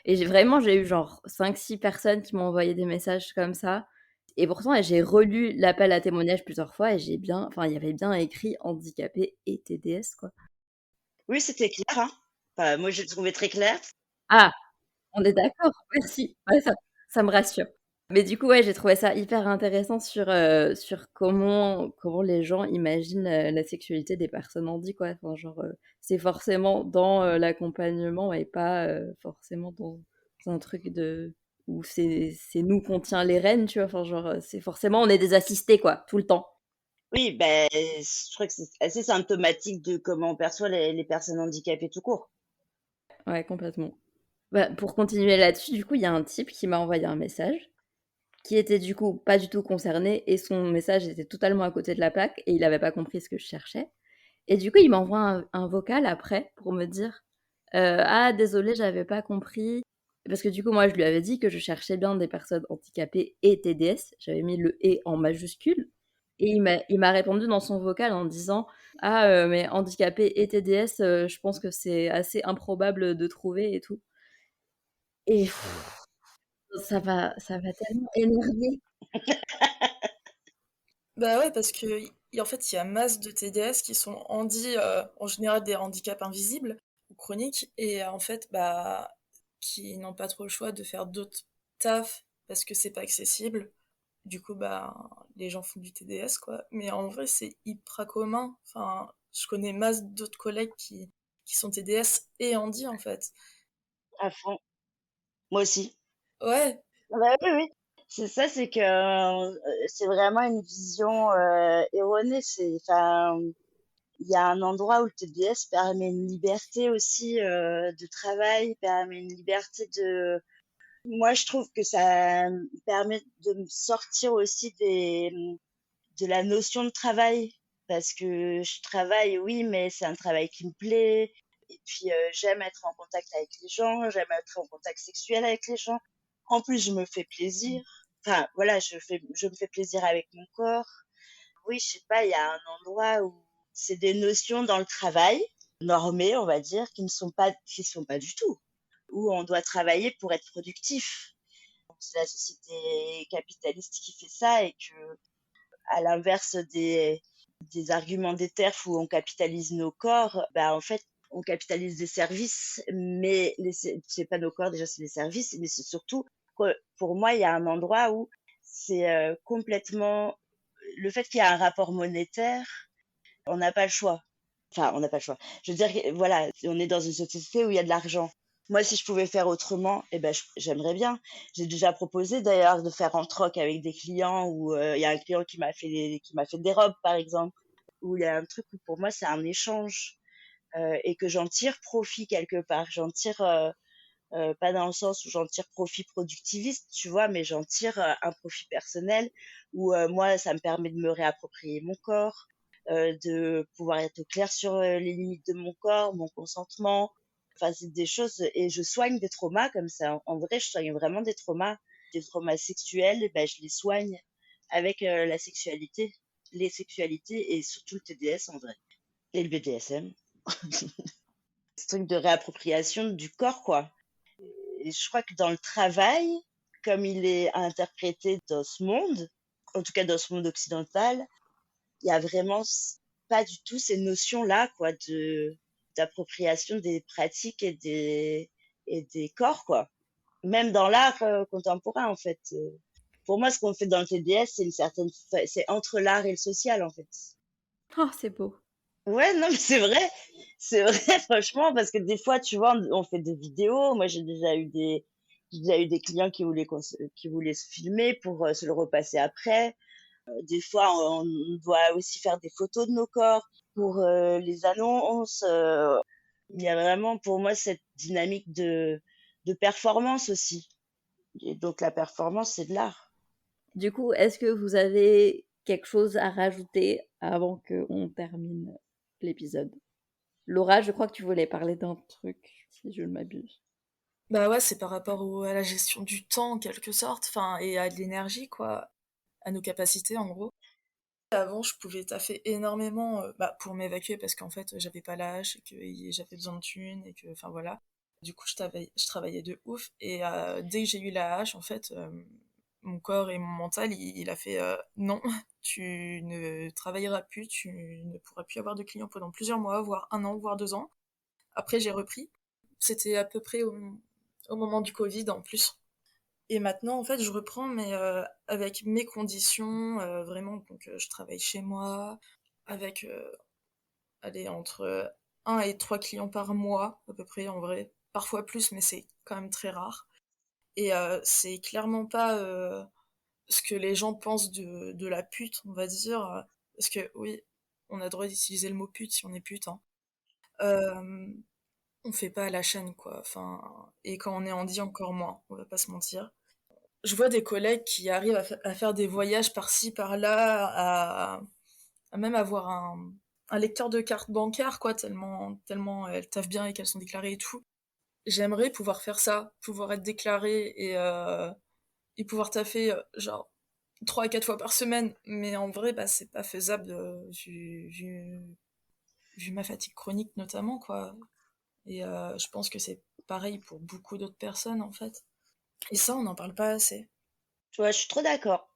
Et j'ai eu genre 5-6 personnes qui m'ont envoyé des messages comme ça. Et pourtant, j'ai relu l'appel à témoignage plusieurs fois et il y avait bien écrit handicapé et TDS, quoi. Oui, c'était clair, hein. Enfin, moi, j'ai trouvé très clair. Ah, on est d'accord, merci. Ouais, ça me rassure. Mais du coup, ouais, j'ai trouvé ça hyper intéressant sur comment les gens imaginent la sexualité des personnes handies, quoi. Enfin, genre, c'est forcément dans l'accompagnement et pas forcément dans un truc de où c'est nous qu'on tient les rênes, tu vois. Enfin, genre, c'est forcément on est des assistés, quoi, tout le temps. Oui, ben, je crois que c'est assez symptomatique de comment on perçoit les personnes handicapées tout court. Ouais, complètement. Bah, pour continuer là-dessus, du coup, il y a un type qui m'a envoyé un message qui était du coup pas du tout concerné et son message était totalement à côté de la plaque et il avait pas compris ce que je cherchais. Et du coup, il m'envoie un vocal après pour me dire ah désolé, j'avais pas compris parce que du coup moi je lui avais dit que je cherchais bien des personnes handicapées et TDS, j'avais mis le et en majuscule et il m'a répondu dans son vocal en disant ah mais handicapé et TDS, je pense que c'est assez improbable de trouver et tout. Et ça va tellement énerver. Bah ouais, parce que en fait, il y a masse de TDS qui sont en général des handicaps invisibles ou chroniques, et en fait, bah, qui n'ont pas trop le choix de faire d'autres tafs parce que c'est pas accessible. Du coup, bah, les gens font du TDS, quoi. Mais en vrai, c'est hyper commun. Enfin, je connais masse d'autres collègues qui sont TDS et handi, en fait. À fond. Moi aussi. Ouais, Bah, oui, oui. C'est ça, c'est que c'est vraiment une vision erronée. Enfin, il y a un endroit où le TDS permet une liberté aussi de travail, permet une liberté de. Moi, je trouve que ça me permet de me sortir aussi de la notion de travail. Parce que je travaille, oui, mais c'est un travail qui me plaît. Et puis, j'aime être en contact avec les gens, j'aime être en contact sexuel avec les gens. En plus, je me fais plaisir. Enfin, voilà, je me fais plaisir avec mon corps. Oui, je sais pas, il y a un endroit où c'est des notions dans le travail, normées, on va dire, qui ne sont pas du tout. Où on doit travailler pour être productif. C'est la société capitaliste qui fait ça et que, à l'inverse des arguments des TERF où on capitalise nos corps, bah, en fait, on capitalise des services, mais c'est pas nos corps, déjà, c'est des services, mais c'est surtout, pour moi, il y a un endroit où c'est complètement, le fait qu'il y a un rapport monétaire, on n'a pas le choix. Enfin, on n'a pas le choix. Je veux dire, voilà, on est dans une société où il y a de l'argent. Moi, si je pouvais faire autrement, eh ben, j'aimerais bien. J'ai déjà proposé d'ailleurs de faire en troc avec des clients où il y a un client qui m'a fait des robes, par exemple, où il y a un truc où pour moi c'est un échange et que j'en tire profit quelque part. J'en tire pas dans le sens où j'en tire profit productiviste, tu vois, mais j'en tire un profit personnel où moi, ça me permet de me réapproprier mon corps, de pouvoir être clair sur les limites de mon corps, mon consentement. Enfin, c'est des choses, et je soigne des traumas comme ça. En vrai, je soigne vraiment des traumas sexuels, et ben, je les soigne avec la sexualité, les sexualités et surtout le TDS en vrai, et le BDSM. Ce truc de réappropriation du corps, quoi. Et je crois que dans le travail, comme il est interprété dans ce monde, en tout cas dans ce monde occidental, il y a vraiment pas du tout ces notions-là, quoi, d'appropriation des pratiques et des corps, quoi. Même dans l'art contemporain, en fait. Pour moi, ce qu'on fait dans le TDS, c'est entre l'art et le social, en fait. Oh, c'est beau. Ouais, non, mais c'est vrai, franchement, parce que des fois, tu vois, on fait des vidéos. Moi, j'ai déjà eu des clients qui voulaient se filmer pour se le repasser après. Des fois, on doit aussi faire des photos de nos corps pour les annonces. Il y a vraiment, pour moi, cette dynamique de performance aussi. Et donc, la performance, c'est de l'art. Du coup, est-ce que vous avez quelque chose à rajouter avant qu'on termine l'épisode? Laura, je crois que tu voulais parler d'un truc, si je ne m'abuse. bah ouais, c'est par rapport à la gestion du temps, en quelque sorte, enfin, et à de l'énergie, quoi, à nos capacités, en gros. Avant, je pouvais taffer énormément bah, pour m'évacuer parce qu'en fait, j'avais pas l'âge et que j'avais besoin de thunes et que, enfin voilà. Du coup, je travaillais de ouf et dès que j'ai eu la hache, en fait, mon corps et mon mental, il a fait non, tu ne travailleras plus, tu ne pourras plus avoir de clients pendant plusieurs mois, voire un an, voire 2 ans. Après, j'ai repris. C'était à peu près au moment du Covid en plus. Et maintenant, en fait, je reprends, mais avec mes conditions, vraiment. Donc, je travaille chez moi, avec, allez, entre 1 et 3 clients par mois, à peu près, en vrai. Parfois plus, mais c'est quand même très rare. Et c'est clairement pas ce que les gens pensent de la pute, on va dire. Parce que, oui, on a le droit d'utiliser le mot pute si on est pute, hein. Euh, on fait pas à la chaîne, quoi. Enfin, et quand on est handi, encore moins, on va pas se mentir. Je vois des collègues qui arrivent à faire des voyages par-ci, par-là, à même avoir un lecteur de carte bancaire, quoi, tellement elles taffent bien et qu'elles sont déclarées et tout. J'aimerais pouvoir faire ça, pouvoir être déclarée et pouvoir taffer, genre, 3 à 4 fois par semaine. Mais en vrai, bah, c'est pas faisable, vu ma fatigue chronique, notamment, quoi. Et je pense que c'est pareil pour beaucoup d'autres personnes, en fait. Et ça, on n'en parle pas assez. Tu vois, je suis trop d'accord.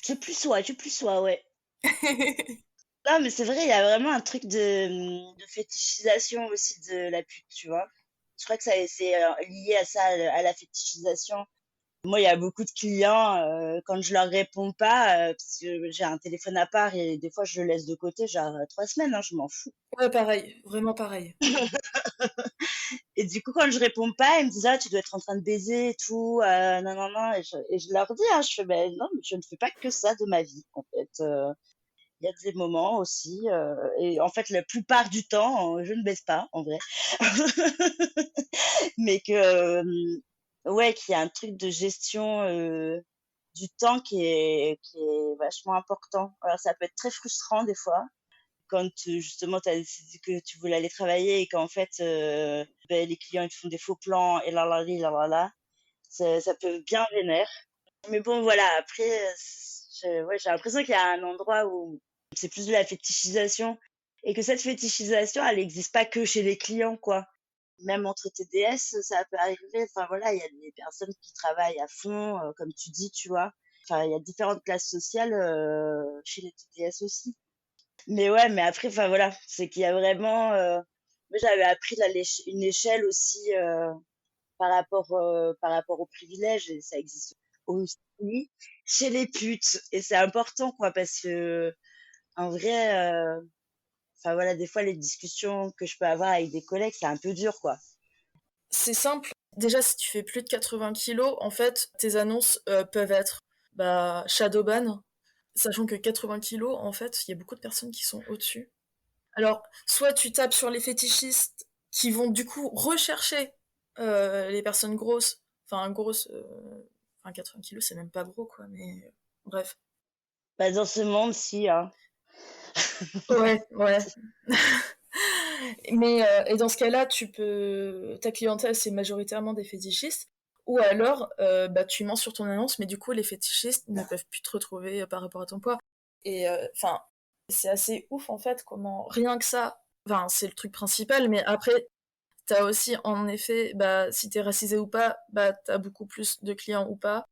Tu plus soi, ouais. Non, mais c'est vrai, il y a vraiment un truc de fétichisation aussi de la pute, tu vois. Je crois que ça, c'est lié à ça, à la fétichisation. Moi, il y a beaucoup de clients, quand je leur réponds pas, parce que j'ai un téléphone à part et des fois je le laisse de côté, genre 3 semaines, hein, je m'en fous. Ouais, pareil, vraiment pareil. Et du coup, quand je réponds pas, ils me disent, ah, tu dois être en train de baiser et tout, non, non, non. Et je leur dis, hein, je fais, ben non, mais je ne fais pas que ça de ma vie, en fait. Il y a des moments aussi, et en fait, la plupart du temps, je ne baisse pas, en vrai. Mais que, ouais, qu'il y a un truc de gestion du temps qui est vachement important. Alors, ça peut être très frustrant des fois, quand justement tu as décidé que tu voulais aller travailler et qu'en fait, ben, les clients ils te font des faux plans et là là là là là, ça peut bien vénère. Mais bon, voilà, après, ouais, j'ai l'impression qu'il y a un endroit où c'est plus de la fétichisation et que cette fétichisation, elle n'existe pas que chez les clients, quoi. Même entre TDS, ça peut arriver. Enfin voilà, il y a des personnes qui travaillent à fond, comme tu dis, tu vois. Enfin, il y a différentes classes sociales chez les TDS aussi. Mais ouais, mais après, enfin voilà, c'est qu'il y a vraiment. Moi, j'avais appris une échelle aussi par rapport aux privilèges, et ça existe aussi chez les putes. Et c'est important, quoi, parce que en vrai, enfin voilà, des fois, les discussions que je peux avoir avec des collègues, c'est un peu dur, quoi. C'est simple. Déjà, si tu fais plus de 80 kilos, en fait, tes annonces peuvent être bah, shadowban, sachant que 80 kilos, en fait, il y a beaucoup de personnes qui sont au-dessus. Alors, soit tu tapes sur les fétichistes qui vont du coup rechercher les personnes grosses, enfin grosses, enfin 80 kilos, c'est même pas gros, quoi, mais bref. Bah, dans ce monde, si, hein. Ouais, ouais. Mais et dans ce cas-là, ta clientèle c'est majoritairement des fétichistes, ou alors bah tu mens sur ton annonce, mais du coup les fétichistes ne peuvent plus te retrouver par rapport à ton poids. Et enfin, c'est assez ouf en fait comment rien que ça, enfin c'est le truc principal, mais après t'as aussi en effet, bah si t'es racisé ou pas, bah t'as beaucoup plus de clients ou pas.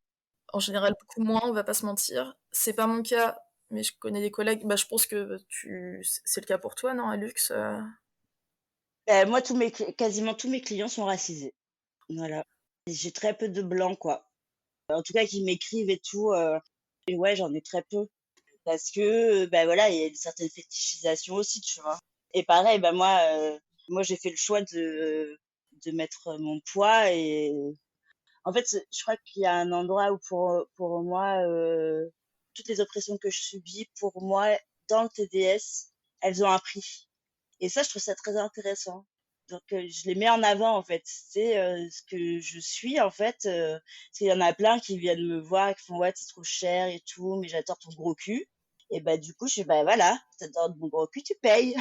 En général beaucoup moins, on va pas se mentir. C'est pas mon cas, mais je connais des collègues. Bah je pense que c'est le cas pour toi, non, Alux? Moi, quasiment tous mes clients sont racisés. Voilà. Et j'ai très peu de blancs, quoi. En tout cas, qui m'écrivent et tout. Et ouais, j'en ai très peu. Parce que, ben voilà, il y a une certaine fétichisation aussi, tu vois. Et pareil, ben moi j'ai fait le choix de mettre mon poids et en fait, je crois qu'il y a un endroit où pour moi, toutes les oppressions que je subis, pour moi, dans le TDS, elles ont un prix. Et ça, je trouve ça très intéressant. Donc, je les mets en avant, en fait. C'est ce que je suis, en fait. Parce qu'il y en a plein qui viennent me voir et qui font, ouais, c'est trop cher et tout, mais j'adore ton gros cul. Et bah, du coup, je fais, bah voilà, t'adores mon gros cul, tu payes.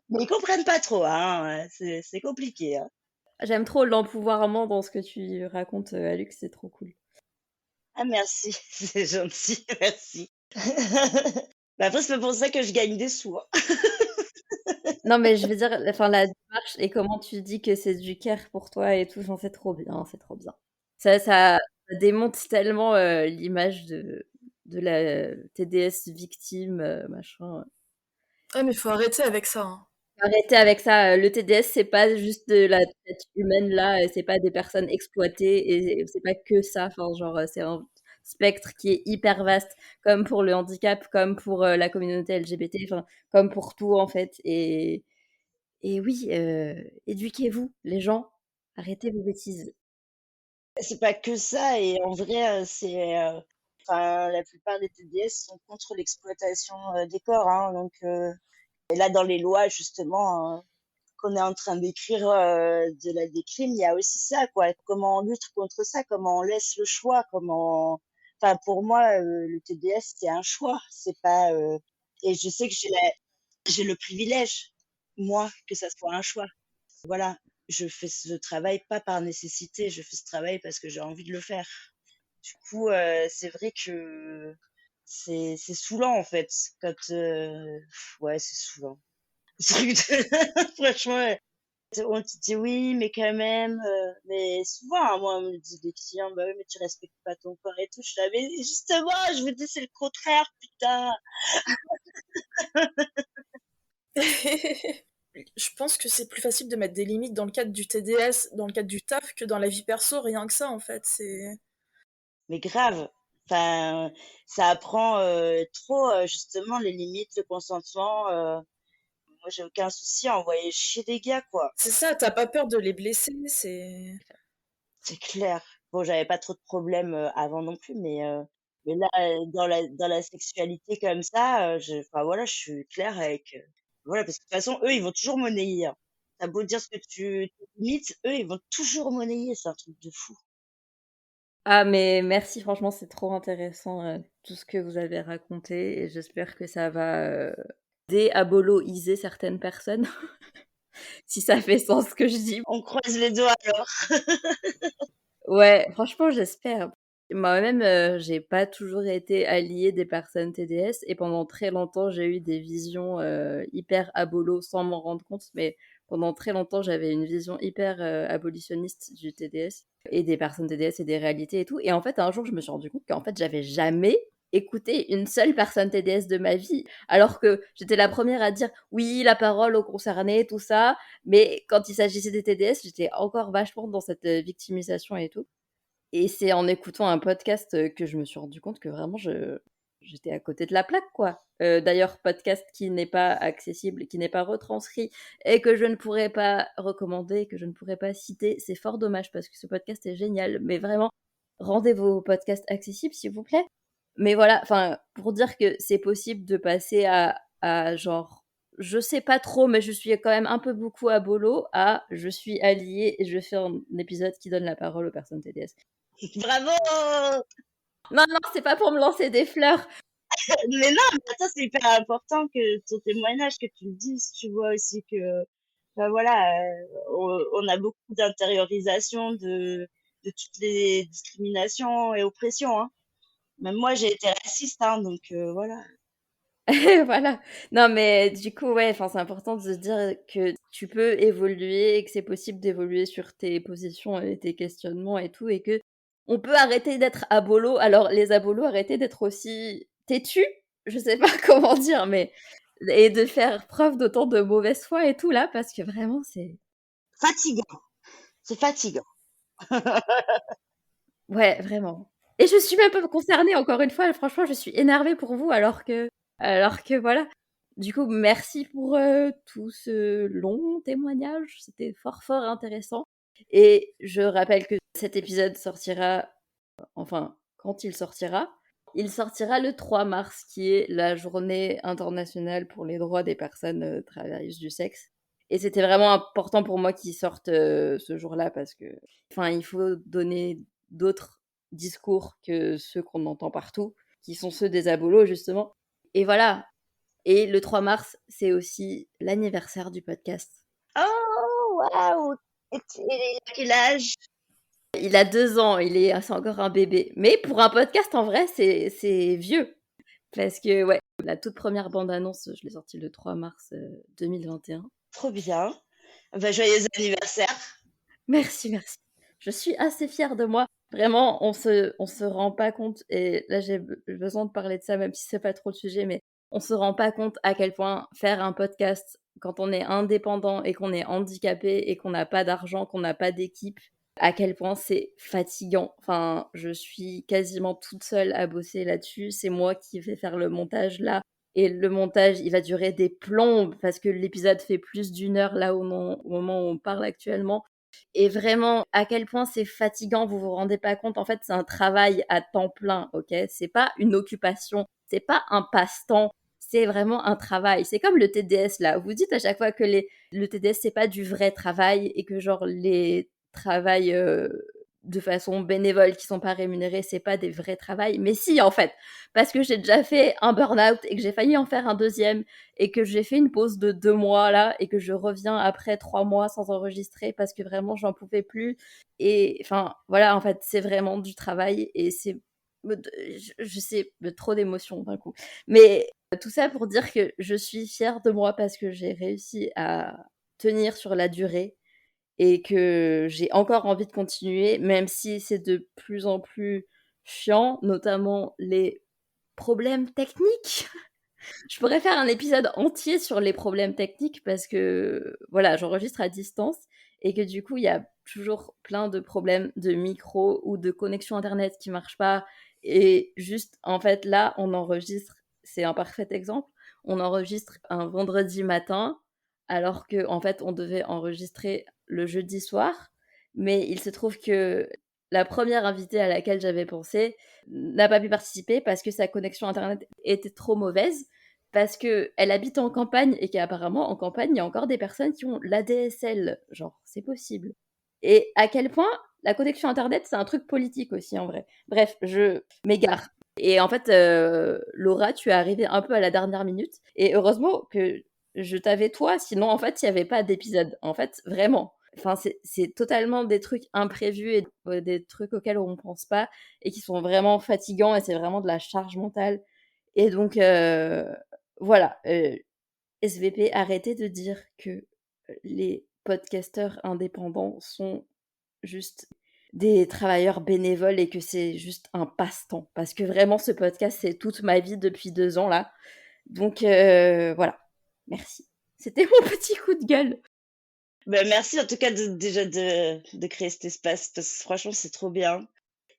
Mais ils comprennent pas trop, hein. C'est compliqué, hein. J'aime trop l'empouvoirment dans ce que tu racontes, Alux, c'est trop cool. Ah, merci, c'est gentil, merci. Bah, après, c'est pas pour ça que je gagne des sous, hein. Non, mais je veux dire, enfin, la démarche et comment tu dis que c'est du care pour toi et tout, enfin, c'est trop bien, c'est trop bien. Ça démonte tellement l'image de la TDS victime, machin. Ah mais faut arrêter avec ça, hein. Arrêtez avec ça, le TDS, c'est pas juste de la traite humaine là, c'est pas des personnes exploitées et c'est pas que ça. Enfin, genre, c'est un spectre qui est hyper vaste, comme pour le handicap, comme pour, la communauté LGBT, enfin, comme pour tout en fait et oui, éduquez-vous les gens, arrêtez vos bêtises. C'est pas que ça et en vrai, enfin, la plupart des TDS sont contre l'exploitation, des corps, hein, donc et là, dans les lois, justement, qu'on est en train d'écrire de la décrime, il y a aussi ça, quoi. Comment on lutte contre ça, comment on laisse le choix, comment. Enfin, pour moi, le TDS, c'est un choix, c'est pas. Et je sais que j'ai le privilège, moi, que ça soit un choix. Voilà, je fais ce travail pas par nécessité, je fais ce travail parce que j'ai envie de le faire. Du coup, c'est vrai que c'est saoulant en fait, quand ouais, c'est saoulant. Franchement, ouais. On te dit oui, mais quand même, mais souvent, hein, moi, on me dit des clients, bah oui, mais tu respectes pas ton corps et tout. Je suis là, mais justement, je vous dis, c'est le contraire, putain. Je pense que c'est plus facile de mettre des limites dans le cadre du TDS, dans le cadre du taf, que dans la vie perso, rien que ça en fait. C'est. Mais grave. Enfin, ça apprend trop, justement, les limites, le consentement. Moi, j'ai aucun souci à envoyer chier des gars, quoi. C'est ça, t'as pas peur de les blesser, c'est. C'est clair. Bon, j'avais pas trop de problèmes avant non plus, mais là, dans la sexualité comme ça, enfin voilà, je suis claire avec. Voilà, parce que de toute façon, eux, ils vont toujours monnayer, hein. T'as beau dire ce que tu limites, eux, ils vont toujours monnayer. C'est un truc de fou. Ah mais merci, franchement, c'est trop intéressant, tout ce que vous avez raconté et j'espère que ça va, dé-aboloiser certaines personnes, si ça fait sens ce que je dis. On croise les doigts alors. Ouais, franchement, j'espère. Moi-même, j'ai pas toujours été alliée des personnes TDS et pendant très longtemps, j'ai eu des visions, hyper abolo sans m'en rendre compte, mais pendant très longtemps, j'avais une vision hyper, abolitionniste du TDS et des personnes TDS et des réalités et tout et en fait, un jour, je me suis rendu compte qu'en fait, j'avais jamais écouté une seule personne TDS de ma vie, alors que j'étais la première à dire: «Oui, la parole aux concernés», tout ça, mais quand il s'agissait des TDS, j'étais encore vachement dans cette, victimisation et tout et c'est en écoutant un podcast, que je me suis rendu compte que vraiment j'étais à côté de la plaque, quoi. D'ailleurs, podcast qui n'est pas accessible, qui n'est pas retranscrit et que je ne pourrais pas recommander, que je ne pourrais pas citer. C'est fort dommage parce que ce podcast est génial, mais vraiment, rendez vos podcasts accessibles, s'il vous plaît. Mais voilà, enfin, pour dire que c'est possible de passer à genre, je sais pas trop, mais je suis quand même un peu beaucoup à bolo, à je suis alliée et je fais un épisode qui donne la parole aux personnes TDS. Bravo! Non, non, c'est pas pour me lancer des fleurs. Mais non, mais attends, c'est hyper important que ton témoignage, que tu le dises, tu vois aussi que, ben voilà, on a beaucoup d'intériorisation de toutes les discriminations et oppressions, hein. Même moi, j'ai été raciste, hein, donc voilà. Voilà. Non, mais du coup, ouais, enfin, c'est important de se dire que tu peux évoluer et que c'est possible d'évoluer sur tes positions et tes questionnements et tout, et que on peut arrêter d'être abolo. Alors, les abolos, arrêtez d'être aussi têtus, je sais pas comment dire, mais et de faire preuve d'autant de mauvaise foi et tout là, parce que vraiment, c'est Fatigant, c'est fatigant. ouais, vraiment. Et je suis même pas concernée, encore une fois, franchement, je suis énervée pour vous, alors que voilà. Du coup, merci pour tout ce long témoignage. C'était fort, fort intéressant. Et je rappelle que cet épisode sortira, enfin, quand il sortira le 3 mars, qui est la journée internationale pour les droits des personnes travailleuses du sexe. Et c'était vraiment important pour moi qu'il sorte ce jour-là parce que, enfin, il faut donner d'autres discours que ceux qu'on entend partout, qui sont ceux des abolos, justement. Et voilà, et le 3 mars, c'est aussi l'anniversaire du podcast. Oh, waouh! Et il a quel âge? Il a 2 ans, c'est encore un bébé. Mais pour un podcast, en vrai, c'est vieux. Parce que, ouais, la toute première bande-annonce, je l'ai sortie le 3 mars 2021. Trop bien. Bah, joyeux anniversaire. Merci, merci. Je suis assez fière de moi. Vraiment, on se rend pas compte, et là j'ai besoin de parler de ça, même si c'est pas trop le sujet, mais on se rend pas compte à quel point faire un podcast quand on est indépendant et qu'on est handicapé et qu'on n'a pas d'argent, qu'on n'a pas d'équipe, à quel point c'est fatigant. Enfin, je suis quasiment toute seule à bosser là-dessus. C'est moi qui vais faire le montage là. Et le montage, il va durer des plombes parce que l'épisode fait plus d'une heure là au moment où on parle actuellement. Et vraiment, à quel point c'est fatigant, vous vous rendez pas compte. En fait, c'est un travail à temps plein, ok? C'est pas une occupation, c'est pas un passe-temps, c'est vraiment un travail. C'est comme le TDS là. Vous dites à chaque fois que le TDS c'est pas du vrai travail et que genre les travails de façon bénévole qui sont pas rémunérés, c'est pas des vrais travails. Mais si en fait, parce que j'ai déjà fait un burn-out et que j'ai failli en faire un deuxième et que j'ai fait une pause de 2 mois là et que je reviens après 3 mois sans enregistrer parce que vraiment j'en pouvais plus. Et enfin voilà, en fait c'est vraiment du travail et c'est je sais trop d'émotions d'un coup. Mais tout ça pour dire que je suis fière de moi parce que j'ai réussi à tenir sur la durée et que j'ai encore envie de continuer, même si c'est de plus en plus chiant, notamment les problèmes techniques. Je pourrais faire un épisode entier sur les problèmes techniques parce que, voilà, j'enregistre à distance et que du coup, il y a toujours plein de problèmes de micro ou de connexion Internet qui marchent pas. Et juste, en fait, là, on enregistre, c'est un parfait exemple, on enregistre un vendredi matin alors que, en fait, on devait enregistrer le jeudi soir. Mais il se trouve que la première invitée à laquelle j'avais pensé n'a pas pu participer parce que sa connexion Internet était trop mauvaise parce que elle habite en campagne et qu'apparemment en campagne il y a encore des personnes qui ont l'ADSL, genre c'est possible. Et à quel point la connexion internet c'est un truc politique aussi en vrai. Bref, je m'égare. Et en fait, Laura, tu es arrivée un peu à la dernière minute et heureusement que je t'avais toi, sinon en fait il n'y avait pas d'épisode. En fait, vraiment. Enfin, c'est totalement des trucs imprévus et des trucs auxquels on ne pense pas et qui sont vraiment fatigants et c'est vraiment de la charge mentale. Et donc, voilà, SVP, arrêtez de dire que les podcasteurs indépendants sont juste des travailleurs bénévoles et que c'est juste un passe-temps. Parce que vraiment, ce podcast, c'est toute ma vie depuis 2 ans là. Donc, voilà, merci. C'était mon petit coup de gueule. Ben, merci en tout cas déjà de créer cet espace parce que franchement, c'est trop bien.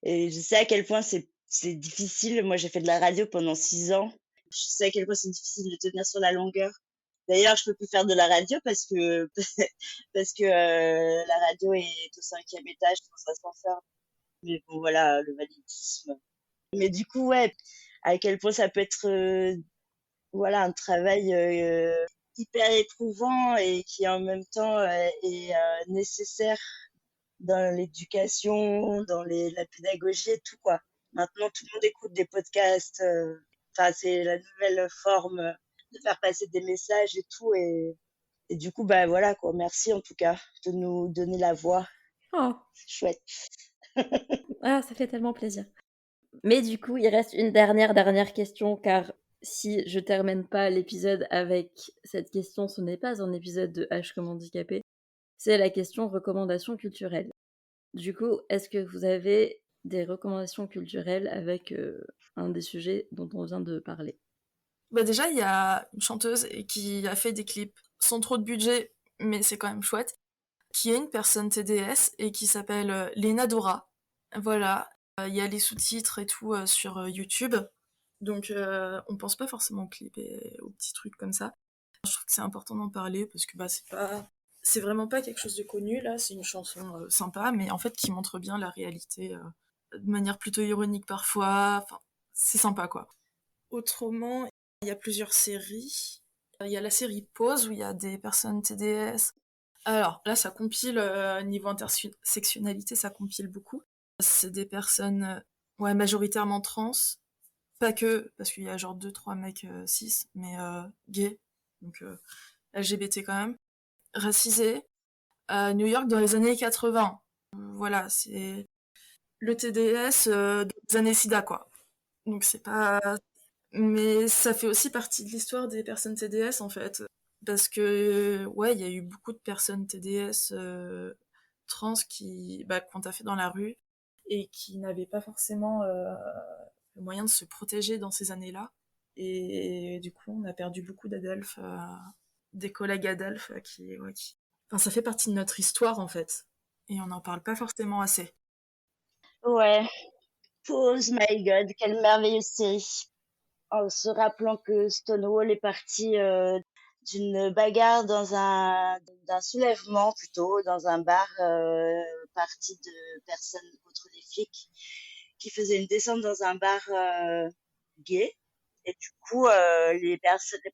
Et je sais à quel point c'est difficile. Moi, j'ai fait de la radio pendant 6 ans. Je sais à quel point c'est difficile de tenir sur la longueur. D'ailleurs, je peux plus faire de la radio parce que parce que la radio est au 5e étage sans ascenseur. Mais bon, voilà, le validisme. Mais du coup, ouais, à quel point ça peut être voilà un travail hyper éprouvant et qui en même temps est nécessaire dans l'éducation, dans la pédagogie et tout, quoi. Maintenant, tout le monde écoute des podcasts. Enfin, c'est la nouvelle forme de faire passer des messages et tout. Et du coup, bah voilà, quoi. Merci en tout cas de nous donner la voix. Oh, C'est chouette. ah, ça fait tellement plaisir. Mais du coup, il reste une dernière question, car si je termine pas l'épisode avec cette question, ce n'est pas un épisode de H comme handicapé, c'est la question recommandation culturelle. Du coup, est-ce que vous avez des recommandations culturelles avec un des sujets dont on vient de parler? Bah déjà, il y a une chanteuse qui a fait des clips sans trop de budget, mais c'est quand même chouette, qui est une personne TDS et qui s'appelle Lena Dora. Voilà, il y a les sous-titres et tout sur YouTube, donc on pense pas forcément aux clips et aux petits trucs comme ça. Je trouve que c'est important d'en parler parce que bah c'est vraiment pas quelque chose de connu là, c'est une chanson sympa, mais en fait qui montre bien la réalité de manière plutôt ironique parfois. Enfin, c'est sympa quoi. Autrement, il y a plusieurs séries. Il y a la série Pause où il y a des personnes TDS. Alors là, ça compile, niveau intersectionnalité, ça compile beaucoup. C'est des personnes, ouais, majoritairement trans. Pas que, parce qu'il y a genre 2-3 mecs cis, mais gays, donc LGBT quand même. Racisés, à New York dans les années 80. Voilà, c'est le TDS des années SIDA, quoi. Donc c'est pas... Mais ça fait aussi partie de l'histoire des personnes TDS, en fait. Parce que, ouais, il y a eu beaucoup de personnes TDS trans qu'on t'a fait dans la rue et qui n'avaient pas forcément le moyen de se protéger dans ces années-là. Et du coup, on a perdu beaucoup d'adelphes des collègues à Delphes qui... Enfin, ça fait partie de notre histoire, en fait. Et on n'en parle pas forcément assez. Ouais. Pause, my God, quelle merveilleuse série. En se rappelant que Stonewall est parti d'une bagarre d'un soulèvement plutôt, dans un bar parti de personnes contre les flics qui faisaient une descente dans un bar gay. Et du coup, les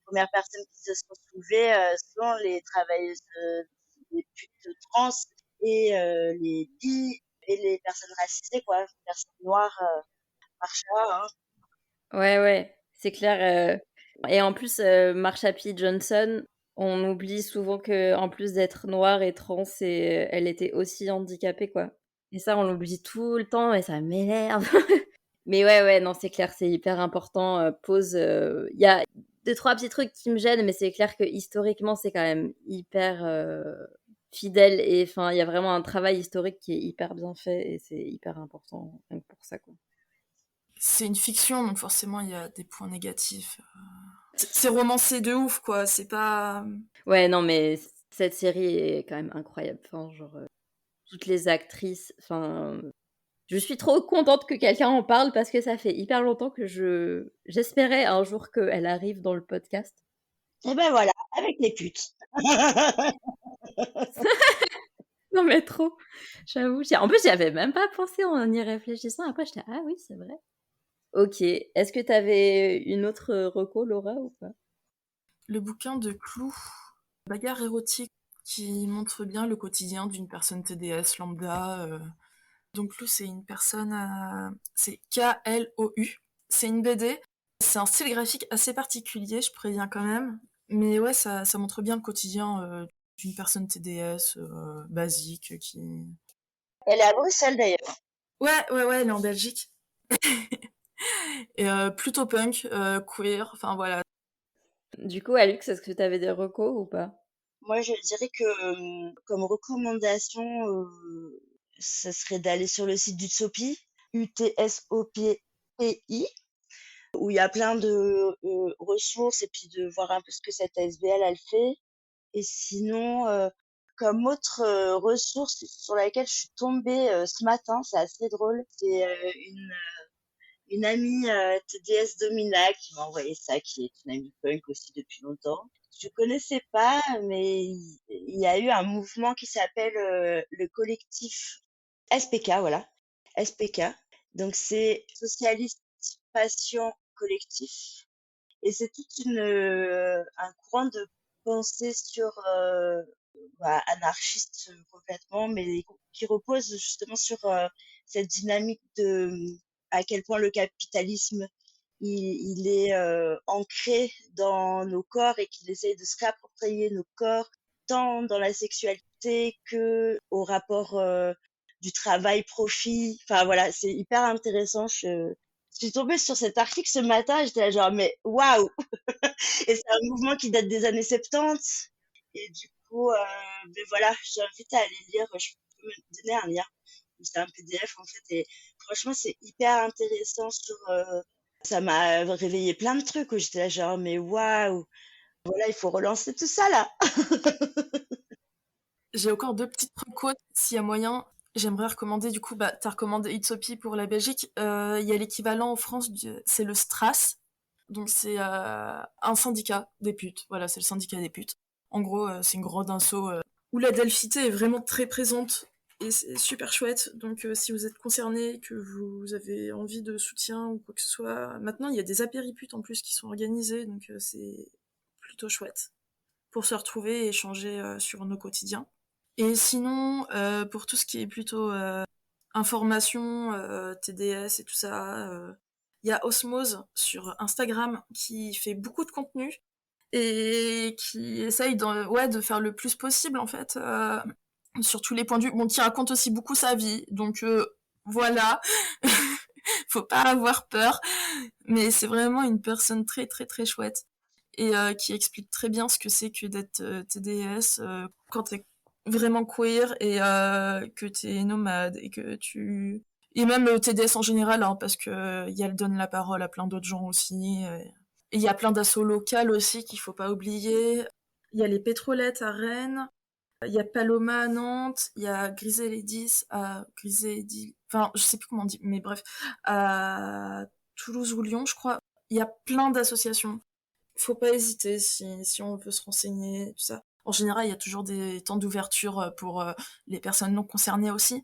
premières personnes qui se sont soulevées sont les travailleuses, les putes trans et les bi et les personnes racisées, quoi, les personnes noires, Marsha, hein. Ouais, ouais, c'est clair. Et en plus, Marsha P. Johnson, on oublie souvent que en plus d'être noire et trans, elle était aussi handicapée, quoi. Et ça, on l'oublie tout le temps et ça m'énerve. Mais ouais, ouais, non, c'est clair, c'est hyper important. Pause. Il y a deux, trois petits trucs qui me gênent, mais c'est clair que historiquement, c'est quand même hyper fidèle. Et enfin, il y a vraiment un travail historique qui est hyper bien fait et c'est hyper important rien que pour ça, quoi. C'est une fiction, donc forcément, il y a des points négatifs. C'est romancé de ouf, quoi. C'est pas... Ouais, non, mais cette série est quand même incroyable. Enfin, genre, toutes les actrices. Enfin, je suis trop contente que quelqu'un en parle parce que ça fait hyper longtemps que j'espérais un jour qu'elle arrive dans le podcast. Et ben voilà, avec les putes. Non, mais trop. J'avoue. En plus, j'y avais même pas pensé en y réfléchissant. Après, j'étais, ah oui, c'est vrai. Ok. Est-ce que t'avais une autre reco, Laura, ou pas? Le bouquin de Clou, bagarre érotique, qui montre bien le quotidien d'une personne TDS lambda. Donc Clou, c'est une personne... c'est Klou. C'est une BD. C'est un style graphique assez particulier, je préviens quand même. Mais ouais, ça montre bien le quotidien d'une personne TDS basique qui... Elle est à Bruxelles d'ailleurs. Ouais, elle est en Belgique. Et plutôt punk, queer, enfin voilà. Du coup, Alux, est-ce que t'avais des recos ou pas? Moi, je dirais que comme recommandation, ce serait d'aller sur le site d'Utsopi, UTSOPI, où il y a plein de ressources et puis de voir un peu ce que cette ASBL elle fait. Et sinon, comme autre ressource sur laquelle je suis tombée ce matin, c'est assez drôle, c'est une amie TDS Domina qui m'a envoyé ça, qui est une amie punk aussi depuis longtemps. Je connaissais pas, mais il y a eu un mouvement qui s'appelle le collectif SPK, voilà, SPK. Donc c'est Socialiste Passion Collectif. Et c'est toute un courant de pensée sur anarchiste complètement, mais qui repose justement sur cette dynamique de à quel point le capitalisme il est ancré dans nos corps et qu'il essaye de se réapproprier nos corps tant dans la sexualité que au rapport du travail profit. Enfin voilà, c'est hyper intéressant. Je suis tombée sur cet article ce matin, j'étais là genre mais waouh. Et c'est un mouvement qui date des années 70. Et du coup, ben voilà, j'invite à aller lire. Je peux me donner un lien. C'est un PDF en fait. Et franchement, c'est hyper intéressant ça m'a réveillé plein de trucs où j'étais là genre, mais waouh, voilà, il faut relancer tout ça là. J'ai encore deux petites recos, s'il y a moyen. J'aimerais recommander, du coup, bah, t'as recommandé Itsopi pour la Belgique. Il y a l'équivalent en France, c'est le STRAS. Donc c'est un syndicat des putes. Voilà, c'est le syndicat des putes. En gros, c'est une grande asso où la delphité est vraiment très présente et c'est super chouette. Donc si vous êtes concerné, que vous avez envie de soutien ou quoi que ce soit, maintenant il y a des apériputes en plus qui sont organisés, donc c'est plutôt chouette pour se retrouver et échanger sur nos quotidiens. Et sinon, pour tout ce qui est plutôt information, TDS et tout ça, il y a Osmose sur Instagram qui fait beaucoup de contenu et qui essaye de faire le plus possible en fait sur tous les points de vue. Bon, qui raconte aussi beaucoup sa vie, donc voilà, faut pas avoir peur, mais c'est vraiment une personne très très très chouette et qui explique très bien ce que c'est que d'être TDS quand t'es vraiment queer et que t'es nomade et que tu... Et même TDS en général, hein, parce que elle donne la parole à plein d'autres gens aussi. Et il y a plein d'assauts locales aussi qu'il faut pas oublier. Il y a les Pétrolettes à Rennes, il y a Paloma à Nantes, il y a Griselidis à Griselidis, enfin je sais plus comment on dit, mais bref, à Toulouse ou Lyon, je crois. Il y a plein d'associations. Faut pas hésiter si on veut se renseigner, tout ça. En général, il y a toujours des temps d'ouverture pour les personnes non concernées aussi.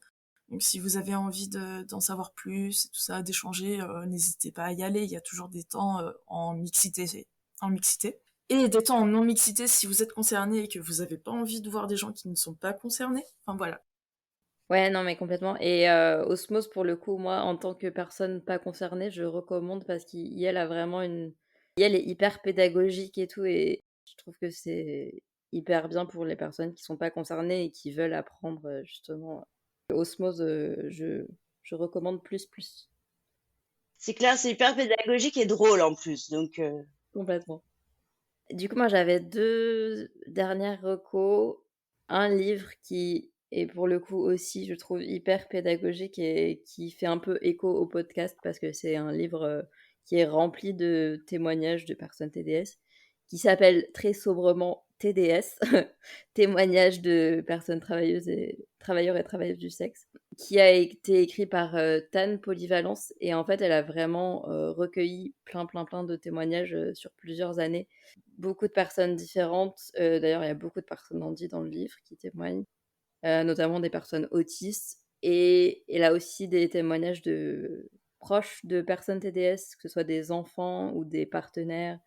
Donc si vous avez envie d'en savoir plus, et tout ça, d'échanger, n'hésitez pas à y aller. Il y a toujours des temps en mixité. Et des temps en non-mixité si vous êtes concerné et que vous n'avez pas envie de voir des gens qui ne sont pas concernés. Enfin voilà. Ouais, non, mais complètement. Et Osmose, pour le coup, moi, en tant que personne pas concernée, je recommande parce qu'elle a vraiment une... Elle est hyper pédagogique et tout, et je trouve que c'est hyper bien pour les personnes qui sont pas concernées et qui veulent apprendre, justement. Osmose, je recommande plus. C'est clair, c'est hyper pédagogique et drôle en plus. Donc, Complètement. Du coup, moi, j'avais 2 dernières recos. Un livre qui est pour le coup aussi, je trouve, hyper pédagogique et qui fait un peu écho au podcast parce que c'est un livre qui est rempli de témoignages de personnes TDS, qui s'appelle très sobrement TDS, témoignages de personnes travailleuses et travailleurs et travailleuses du sexe, qui a été écrit par Tan Polyvalence. Et en fait, elle a vraiment recueilli plein de témoignages sur plusieurs années, beaucoup de personnes différentes. D'ailleurs, il y a beaucoup de personnes handies dans le livre qui témoignent, notamment des personnes autistes. Et elle a aussi des témoignages de proches de personnes TDS, que ce soit des enfants ou des partenaires.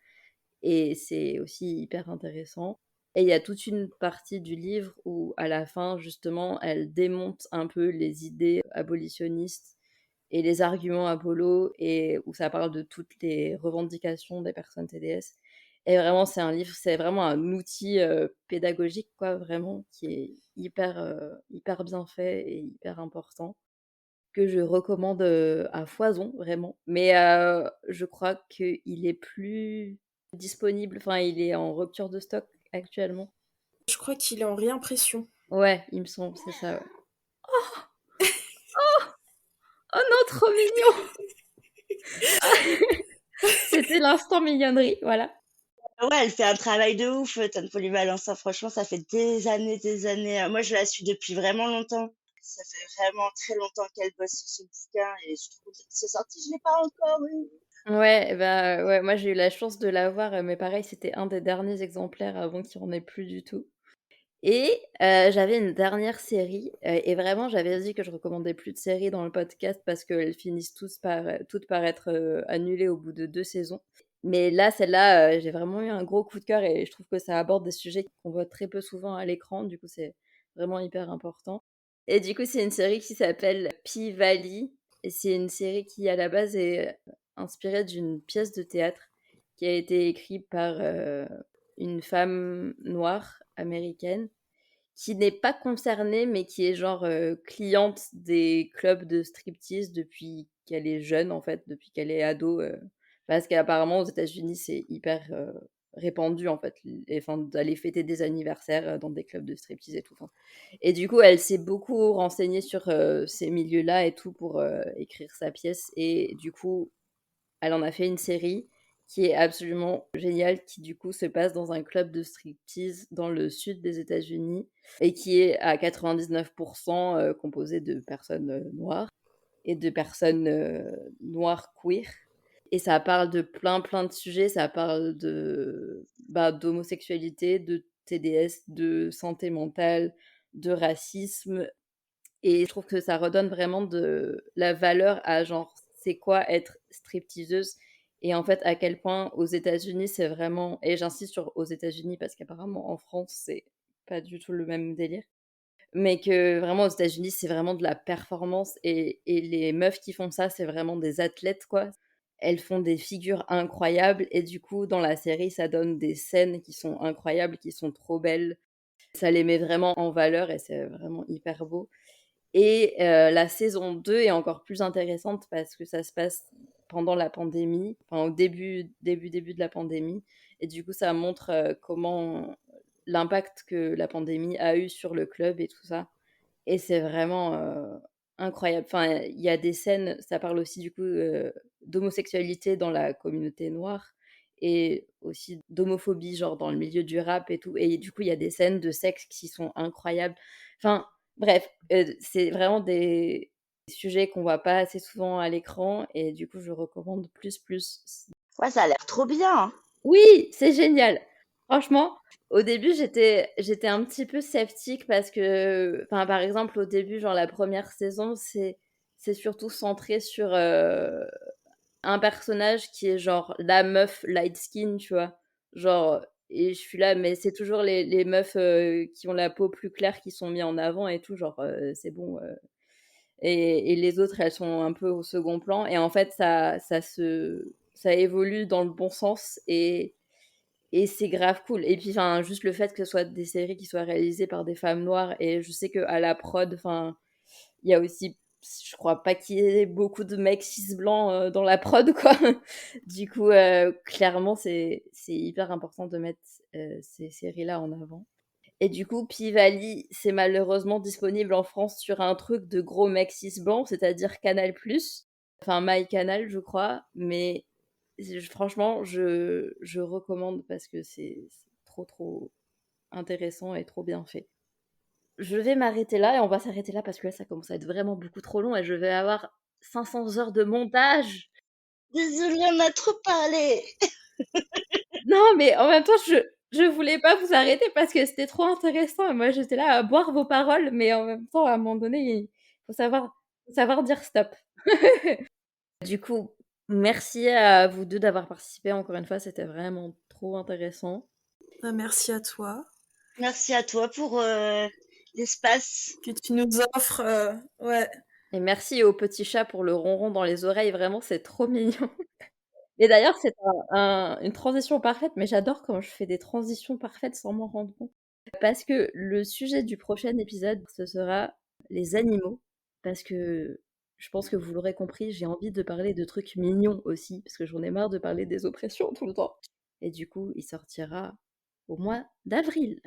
Et c'est aussi hyper intéressant. Et il y a toute une partie du livre où, à la fin, justement, elle démonte un peu les idées abolitionnistes et les arguments Apollo, et où ça parle de toutes les revendications des personnes TDS. Et vraiment, c'est un livre, c'est vraiment un outil pédagogique, quoi, vraiment, qui est hyper bien fait et hyper important, que je recommande à foison, vraiment. Mais je crois qu'il est plus disponible, enfin, il est en rupture de stock actuellement. Je crois qu'il est en réimpression. Ouais, il me semble, c'est ça. Ouais. Oh non, trop mignon! C'était l'instant mignonnerie, voilà. ouais, elle fait un travail de ouf, Tante Polyvalence, hein. Franchement, ça fait des années. Moi, je la suis depuis vraiment longtemps. Ça fait vraiment très longtemps qu'elle bosse sur ce bouquin et je trouve que c'est sorti, je l'ai pas encore eu. Ouais, bah ouais, moi j'ai eu la chance de l'avoir, mais pareil, c'était un des derniers exemplaires avant qu'il n'y en ait plus du tout. Et j'avais une dernière série, et vraiment j'avais dit que je recommandais plus de séries dans le podcast parce qu'elles finissent toutes par être annulées au bout de 2 saisons. Mais là, celle-là, j'ai vraiment eu un gros coup de cœur et je trouve que ça aborde des sujets qu'on voit très peu souvent à l'écran. Du coup, c'est vraiment hyper important. Et du coup, c'est une série qui s'appelle P-Valley. Et c'est une série qui, à la base, est inspirée d'une pièce de théâtre qui a été écrite par une femme noire américaine qui n'est pas concernée, mais qui est genre cliente des clubs de striptease depuis qu'elle est jeune, en fait, depuis qu'elle est ado. Parce qu'apparemment, aux États-Unis, c'est hyper répandu, en fait, enfin, d'aller fêter des anniversaires dans des clubs de striptease et tout. Enfin. Et du coup, elle s'est beaucoup renseignée sur ces milieux-là et tout pour écrire sa pièce. Et du coup, elle en a fait une série qui est absolument géniale, qui du coup se passe dans un club de striptease dans le sud des États-Unis et qui est à 99% composé de personnes noires et de personnes noires queer. Et ça parle de plein de sujets, ça parle de d'homosexualité, de TDS, de santé mentale, de racisme. Et je trouve que ça redonne vraiment de la valeur à genre, c'est quoi être stripteaseuse, et en fait à quel point aux États-Unis c'est vraiment, et j'insiste sur aux États-Unis parce qu'apparemment en France c'est pas du tout le même délire, mais que vraiment aux États-Unis c'est vraiment de la performance, et les meufs qui font ça c'est vraiment des athlètes quoi. Elles font des figures incroyables et du coup dans la série ça donne des scènes qui sont incroyables, qui sont trop belles. Ça les met vraiment en valeur et c'est vraiment hyper beau. Et la saison 2 est encore plus intéressante parce que ça se passe pendant la pandémie, enfin au début de la pandémie. Et du coup, ça montre comment l'impact que la pandémie a eu sur le club et tout ça. Et c'est vraiment incroyable. Enfin, il y a des scènes, ça parle aussi du coup d'homosexualité dans la communauté noire. et aussi d'homophobie, genre dans le milieu du rap et tout. Et du coup, il y a des scènes de sexe qui sont incroyables. Enfin, bref, c'est vraiment des sujets qu'on voit pas assez souvent à l'écran et du coup, je recommande plus. Ouais, ça a l'air trop bien, hein. Oui, c'est génial. Franchement, au début, j'étais un petit peu sceptique parce que, enfin, par exemple, au début, genre la première saison, c'est surtout centré sur un personnage qui est genre la meuf light skin, tu vois. Genre, et je suis là, mais c'est toujours les meufs qui ont la peau plus claire qui sont mis en avant et tout, genre, c'est bon. Et les autres, elles sont un peu au second plan. Et en fait, ça évolue dans le bon sens et c'est grave cool. Et puis, enfin, juste le fait que ce soit des séries qui soient réalisées par des femmes noires. Et je sais qu'à la prod, enfin, il y a aussi, je crois pas qu'il y ait beaucoup de mecs cis blancs dans la prod, quoi. Du coup, clairement, c'est hyper important de mettre ces séries-là en avant. Et du coup, P-Valley, c'est malheureusement disponible en France sur un truc de gros mecs cis blancs, c'est-à-dire Canal+. Enfin, MyCanal, je crois. Mais franchement, je recommande parce que c'est trop intéressant et trop bien fait. Je vais m'arrêter là et on va s'arrêter là parce que là, ça commence à être vraiment beaucoup trop long et je vais avoir 500 heures de montage. Désolée, on a trop parlé. Non, mais en même temps, je voulais pas vous arrêter parce que c'était trop intéressant et moi, j'étais là à boire vos paroles, mais en même temps, à un moment donné, il faut savoir dire stop. Du coup, merci à vous deux d'avoir participé encore une fois, c'était vraiment trop intéressant. Merci à toi Merci à toi pour l'espace. que tu nous offres. Ouais. Et merci au petit chat pour le ronron dans les oreilles, vraiment, c'est trop mignon. Et d'ailleurs, c'est une transition parfaite, mais j'adore quand je fais des transitions parfaites sans m'en rendre compte. Parce que le sujet du prochain épisode, ce sera les animaux. Parce que je pense que vous l'aurez compris, j'ai envie de parler de trucs mignons aussi, parce que j'en ai marre de parler des oppressions tout le temps. Et du coup, il sortira au mois d'avril.